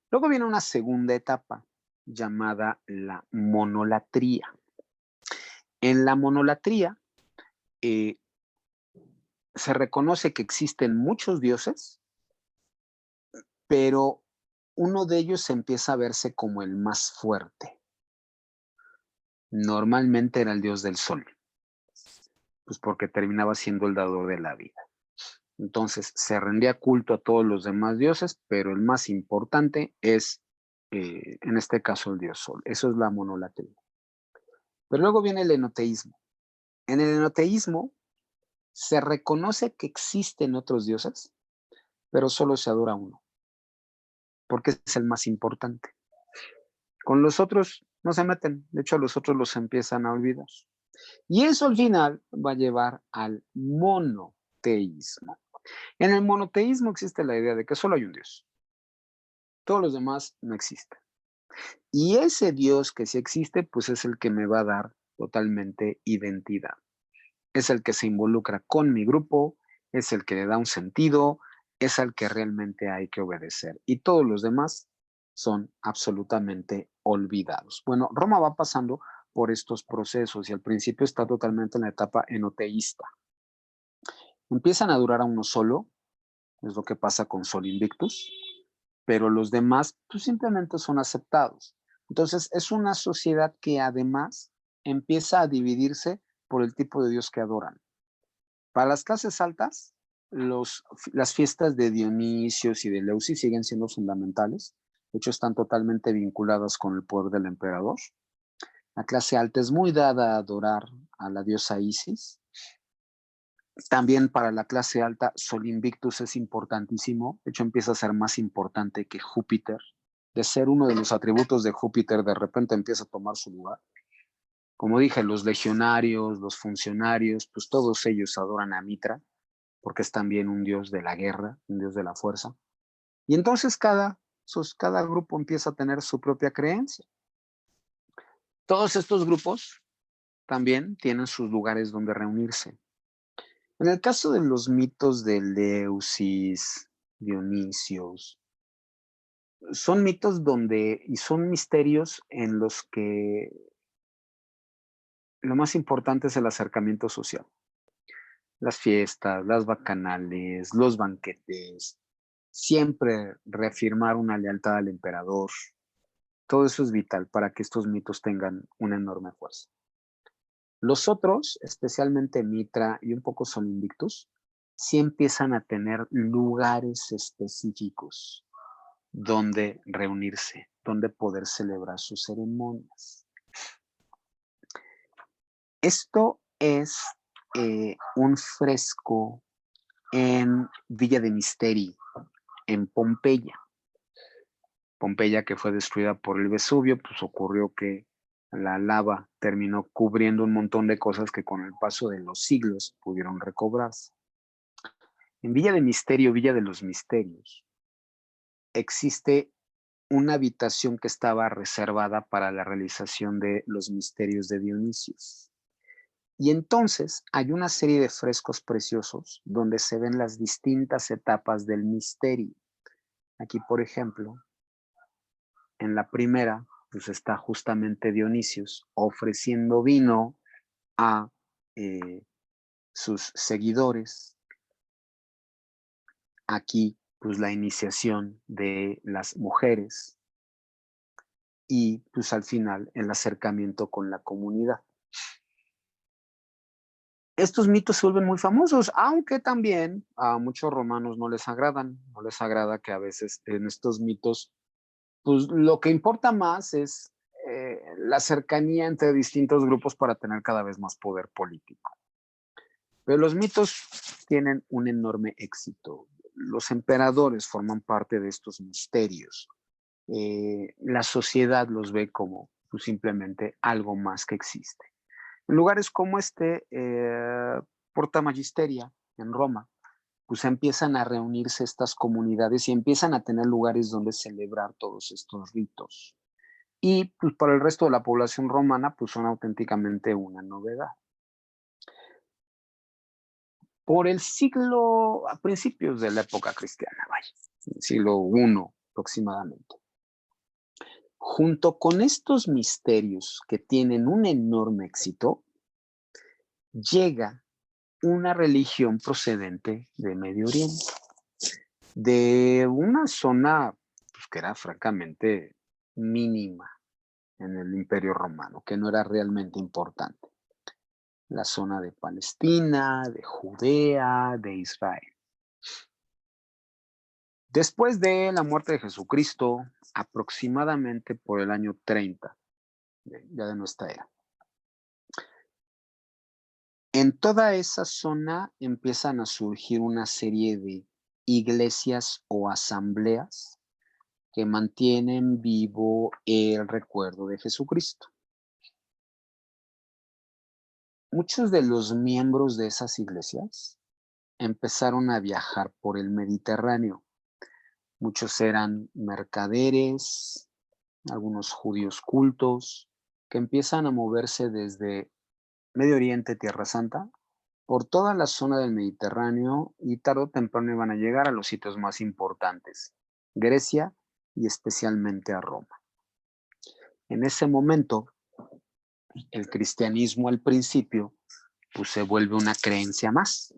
B: Luego viene una segunda etapa llamada la monolatría. En la monolatría se reconoce que existen muchos dioses, pero uno de ellos empieza a verse como el más fuerte. Normalmente era el dios del sol, pues porque terminaba siendo el dador de la vida. Entonces se rendía culto a todos los demás dioses, pero el más importante es, en este caso, el dios sol. Eso es la monolatría. Pero luego viene el enoteísmo. En el enoteísmo se reconoce que existen otros dioses, pero solo se adora uno, porque es el más importante. Con los otros no se meten, de hecho a los otros los empiezan a olvidar. Y eso al final va a llevar al monoteísmo. En el monoteísmo existe la idea de que solo hay un Dios. Todos los demás no existen. Y ese Dios que sí existe, pues es el que me va a dar totalmente identidad. Es el que se involucra con mi grupo, es el que le da un sentido, es al que realmente hay que obedecer. Y todos los demás son absolutamente olvidados. Bueno, Roma va pasando por estos procesos y al principio está totalmente en la etapa enoteísta. Empiezan a durar a uno solo, es lo que pasa con Sol Invictus, pero los demás pues, simplemente son aceptados. Entonces es una sociedad que además empieza a dividirse por el tipo de Dios que adoran. Para las clases altas, las fiestas de Dionisios y de Leusis siguen siendo fundamentales. De hecho, están totalmente vinculadas con el poder del emperador. La clase alta es muy dada a adorar a la diosa Isis. También para la clase alta, Sol Invictus es importantísimo. De hecho, empieza a ser más importante que Júpiter. De ser uno de los atributos de Júpiter, de repente empieza a tomar su lugar. Como dije, los legionarios, los funcionarios, pues todos ellos adoran a Mitra, porque es también un dios de la guerra, un dios de la fuerza. Y entonces cada grupo empieza a tener su propia creencia. Todos estos grupos también tienen sus lugares donde reunirse. En el caso de los mitos de Leusis, Dionisios, son mitos y son misterios en los que lo más importante es el acercamiento social. Las fiestas, las bacanales, los banquetes, siempre reafirmar una lealtad al emperador. Todo eso es vital para que estos mitos tengan una enorme fuerza. Los otros, especialmente Mitra y un poco Sol Invictus, sí empiezan a tener lugares específicos donde reunirse, donde poder celebrar sus ceremonias. Esto es un fresco en Villa de Misteri, en Pompeya. Pompeya, que fue destruida por el Vesubio, pues ocurrió que la lava terminó cubriendo un montón de cosas que con el paso de los siglos pudieron recobrarse. En Villa de Misterio, Villa de los Misterios, existe una habitación que estaba reservada para la realización de los misterios de Dionisios. Y entonces hay una serie de frescos preciosos donde se ven las distintas etapas del misterio. Aquí, por ejemplo, en la primera, pues está justamente Dionisios ofreciendo vino a sus seguidores. Aquí, pues la iniciación de las mujeres y pues al final el acercamiento con la comunidad. Estos mitos se vuelven muy famosos, aunque también a muchos romanos no les agradan, no les agrada que a veces en estos mitos, pues lo que importa más es la cercanía entre distintos grupos para tener cada vez más poder político. Pero los mitos tienen un enorme éxito. Los emperadores forman parte de estos misterios. La sociedad los ve como pues, simplemente algo más que existe. En lugares como Porta Magisteria, en Roma, pues empiezan a reunirse estas comunidades y empiezan a tener lugares donde celebrar todos estos ritos. Y pues para el resto de la población romana, pues son auténticamente una novedad. Por el siglo, a principios de la época cristiana, vaya, siglo I aproximadamente. Junto con estos misterios que tienen un enorme éxito, llega una religión procedente de Medio Oriente, de una zona pues, que era francamente mínima en el Imperio Romano, que no era realmente importante. La zona de Palestina, de Judea, de Israel. Después de la muerte de Jesucristo, aproximadamente por el año 30, ya de nuestra era, en toda esa zona empiezan a surgir una serie de iglesias o asambleas que mantienen vivo el recuerdo de Jesucristo. Muchos de los miembros de esas iglesias empezaron a viajar por el Mediterráneo. Muchos eran mercaderes, algunos judíos cultos, que empiezan a moverse desde Medio Oriente, Tierra Santa, por toda la zona del Mediterráneo y tarde o temprano iban a llegar a los sitios más importantes, Grecia y especialmente a Roma. En ese momento, el cristianismo al principio pues se vuelve una creencia más,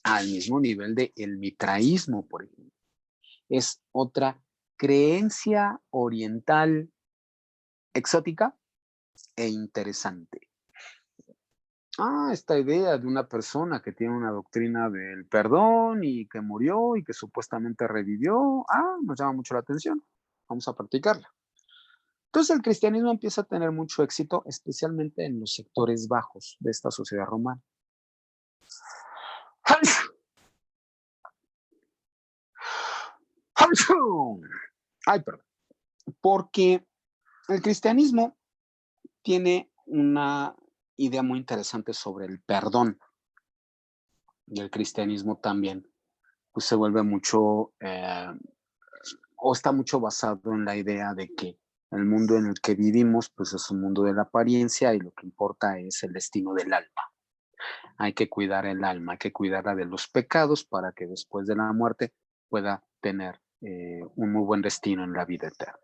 B: al mismo nivel de el mitraísmo, por ejemplo. Es otra creencia oriental exótica e interesante. Esta idea de una persona que tiene una doctrina del perdón y que murió y que supuestamente revivió, nos llama mucho la atención. Vamos a practicarla. Entonces el cristianismo empieza a tener mucho éxito, especialmente en los sectores bajos de esta sociedad romana. Ay, perdón. Porque el cristianismo tiene una idea muy interesante sobre el perdón. Y el cristianismo también pues, se vuelve mucho, o está mucho basado en la idea de que el mundo en el que vivimos pues es un mundo de la apariencia y lo que importa es el destino del alma. Hay que cuidar el alma, hay que cuidarla de los pecados para que después de la muerte pueda tener un muy buen destino en la vida eterna.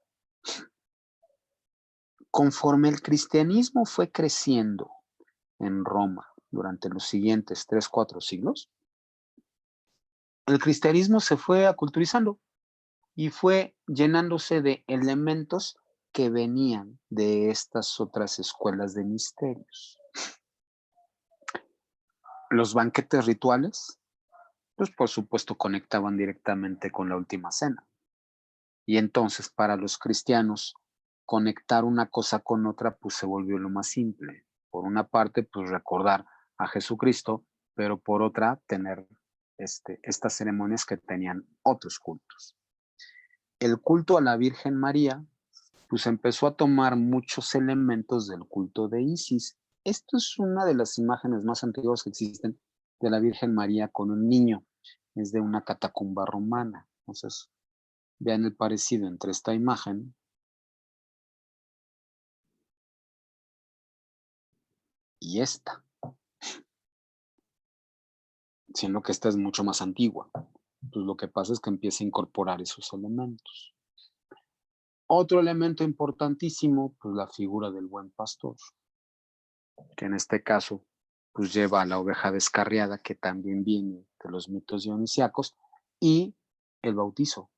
B: Conforme el cristianismo fue creciendo en Roma durante los siguientes 3-4 siglos, el cristianismo se fue aculturizando y fue llenándose de elementos que venían de estas otras escuelas de misterios. Los banquetes rituales, pues por supuesto conectaban directamente con la última cena. Y entonces para los cristianos, conectar una cosa con otra, pues se volvió lo más simple. Por una parte, pues recordar a Jesucristo, pero por otra, tener estas ceremonias que tenían otros cultos. El culto a la Virgen María, pues empezó a tomar muchos elementos del culto de Isis. Esto es una de las imágenes más antiguas que existen de la Virgen María con un niño. Es de una catacumba romana. Entonces, vean el parecido entre esta imagen y esta, siendo que esta es mucho más antigua. Pues lo que pasa es que empieza a incorporar esos elementos. Otro elemento importantísimo, pues la figura del buen pastor, que en este caso pues lleva a la oveja descarriada, que también viene de los mitos dionisíacos, y el bautizo.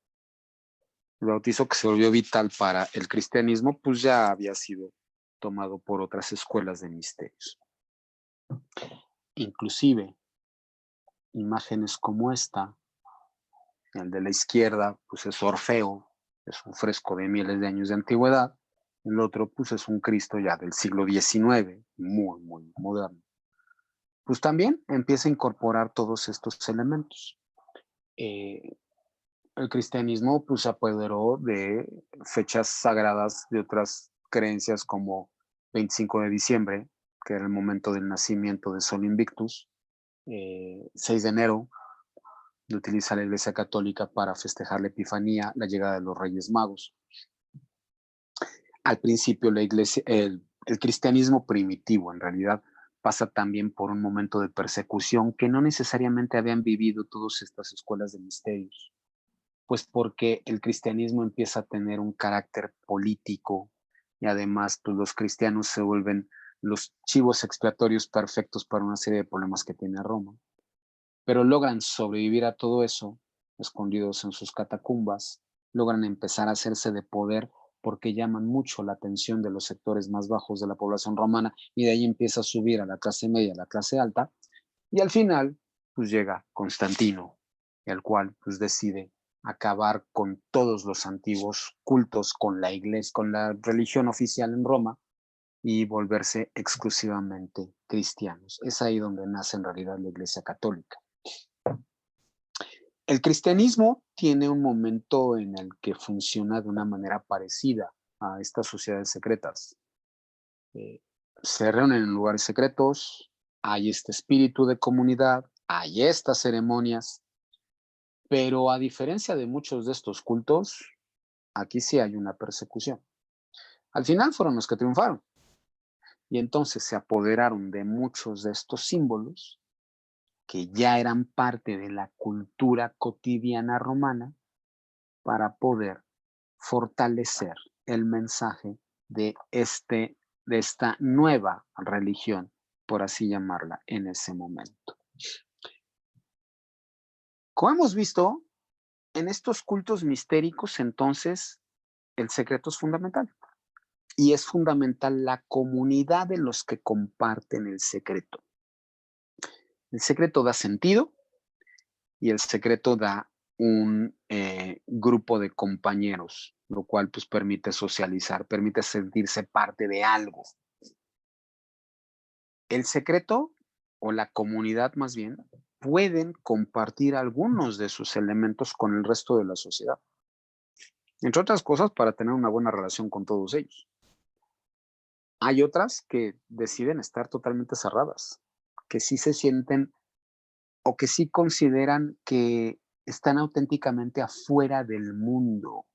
B: El bautizo que se volvió vital para el cristianismo, pues ya había sido tomado por otras escuelas de misterios. Inclusive, imágenes como esta, el de la izquierda, pues es Orfeo, es un fresco de miles de años de antigüedad. El otro, pues es un Cristo ya del siglo XIX, muy, muy moderno. Pues también empieza a incorporar todos estos elementos. El cristianismo pues se apoderó de fechas sagradas de otras creencias como 25 de diciembre, que era el momento del nacimiento de Sol Invictus, 6 de enero, lo utiliza la Iglesia Católica para festejar la Epifanía, la llegada de los Reyes Magos. Al principio la iglesia, el cristianismo primitivo en realidad pasa también por un momento de persecución que no necesariamente habían vivido todas estas escuelas de misterios, pues porque el cristianismo empieza a tener un carácter político y además pues, los cristianos se vuelven los chivos expiatorios perfectos para una serie de problemas que tiene Roma. Pero logran sobrevivir a todo eso, escondidos en sus catacumbas, logran empezar a hacerse de poder porque llaman mucho la atención de los sectores más bajos de la población romana y de ahí empieza a subir a la clase media, a la clase alta, y al final, pues llega Constantino, el cual pues decide acabar con todos los antiguos cultos, con la iglesia, con la religión oficial en Roma y volverse exclusivamente cristianos. Es ahí donde nace en realidad la Iglesia Católica. El cristianismo tiene un momento en el que funciona de una manera parecida a estas sociedades secretas. Se reúnen en lugares secretos, hay este espíritu de comunidad, hay estas ceremonias, pero a diferencia de muchos de estos cultos, aquí sí hay una persecución. Al final fueron los que triunfaron y entonces se apoderaron de muchos de estos símbolos que ya eran parte de la cultura cotidiana romana para poder fortalecer el mensaje de este de esta nueva religión, por así llamarla, en ese momento. Como hemos visto, en estos cultos mistéricos, entonces, el secreto es fundamental. Y es fundamental la comunidad de los que comparten el secreto. El secreto da sentido y el secreto da un grupo de compañeros, lo cual pues permite socializar, permite sentirse parte de algo. El secreto o la comunidad más bien pueden compartir algunos de sus elementos con el resto de la sociedad. Entre otras cosas, para tener una buena relación con todos ellos. Hay otras que deciden estar totalmente cerradas, que sí se sienten o que sí consideran que están auténticamente afuera del mundo.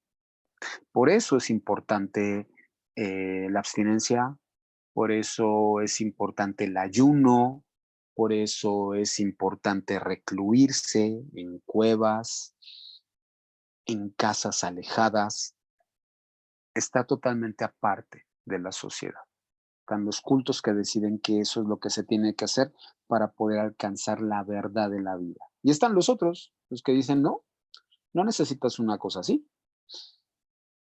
B: Por eso es importante la abstinencia, por eso es importante el ayuno, por eso es importante recluirse en cuevas, en casas alejadas. Está totalmente aparte de la sociedad. Están los cultos que deciden que eso es lo que se tiene que hacer para poder alcanzar la verdad de la vida. Y están los otros, los que dicen, no, no necesitas una cosa así.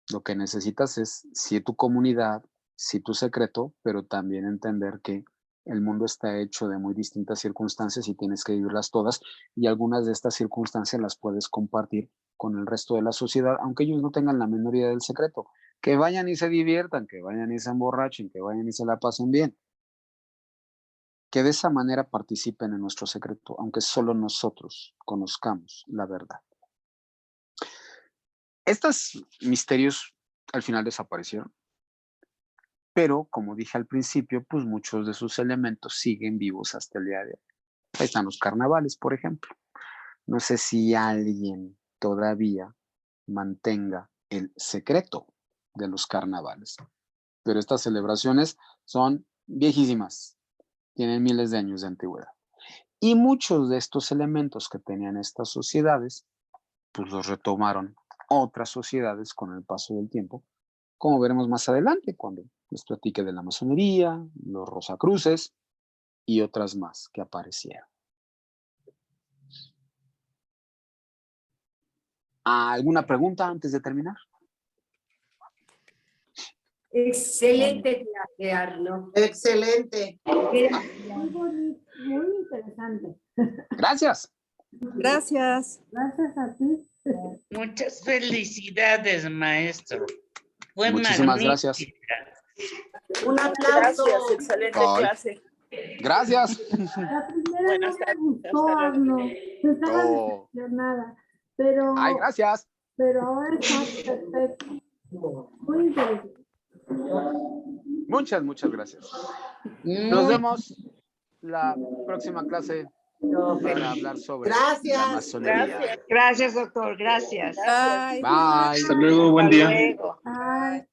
B: Lo que necesitas es, sí, tu comunidad, sí, tu secreto, pero también entender que el mundo está hecho de muy distintas circunstancias y tienes que vivirlas todas, y algunas de estas circunstancias las puedes compartir con el resto de la sociedad, aunque ellos no tengan la menor idea del secreto. Que vayan y se diviertan, que vayan y se emborrachen, que vayan y se la pasen bien. Que de esa manera participen en nuestro secreto, aunque solo nosotros conozcamos la verdad. Estos misterios al final desaparecieron, pero como dije al principio, pues muchos de sus elementos siguen vivos hasta el día de hoy. Ahí están los carnavales, por ejemplo. No sé si alguien todavía mantenga el secreto de los carnavales, pero estas celebraciones son viejísimas, tienen miles de años de antigüedad. Y muchos de estos elementos que tenían estas sociedades, pues los retomaron otras sociedades con el paso del tiempo, como veremos más adelante cuando les platique de la masonería, los rosacruces y otras más que aparecieron. ¿Alguna pregunta antes de terminar?
C: Excelente clase, Arno.
F: Excelente.
C: Muy bonito, muy interesante.
B: Gracias.
G: Gracias.
C: Gracias a ti.
H: Muchas felicidades, maestro. Fue
B: Muchísimas
H: magnífica.
B: gracias.
F: Un aplauso.
G: Gracias, excelente
B: Ay.
G: clase.
B: Gracias.
C: La primera
G: Buenas
C: no me
G: tardes,
C: gustó,
G: hasta luego.
C: Arno. Estaba
B: Oh.
C: decepcionada. Pero,
B: Ay, gracias.
C: pero ahora está perfecto. Muy interesante.
B: Muchas gracias. Nos vemos la próxima clase para hablar sobre
F: Gracias.
B: la masonería.
G: Gracias.
A: Gracias, doctor. Gracias.
G: Bye.
B: Bye.
D: Hasta luego, buen día.
G: Hasta luego.
C: Ay.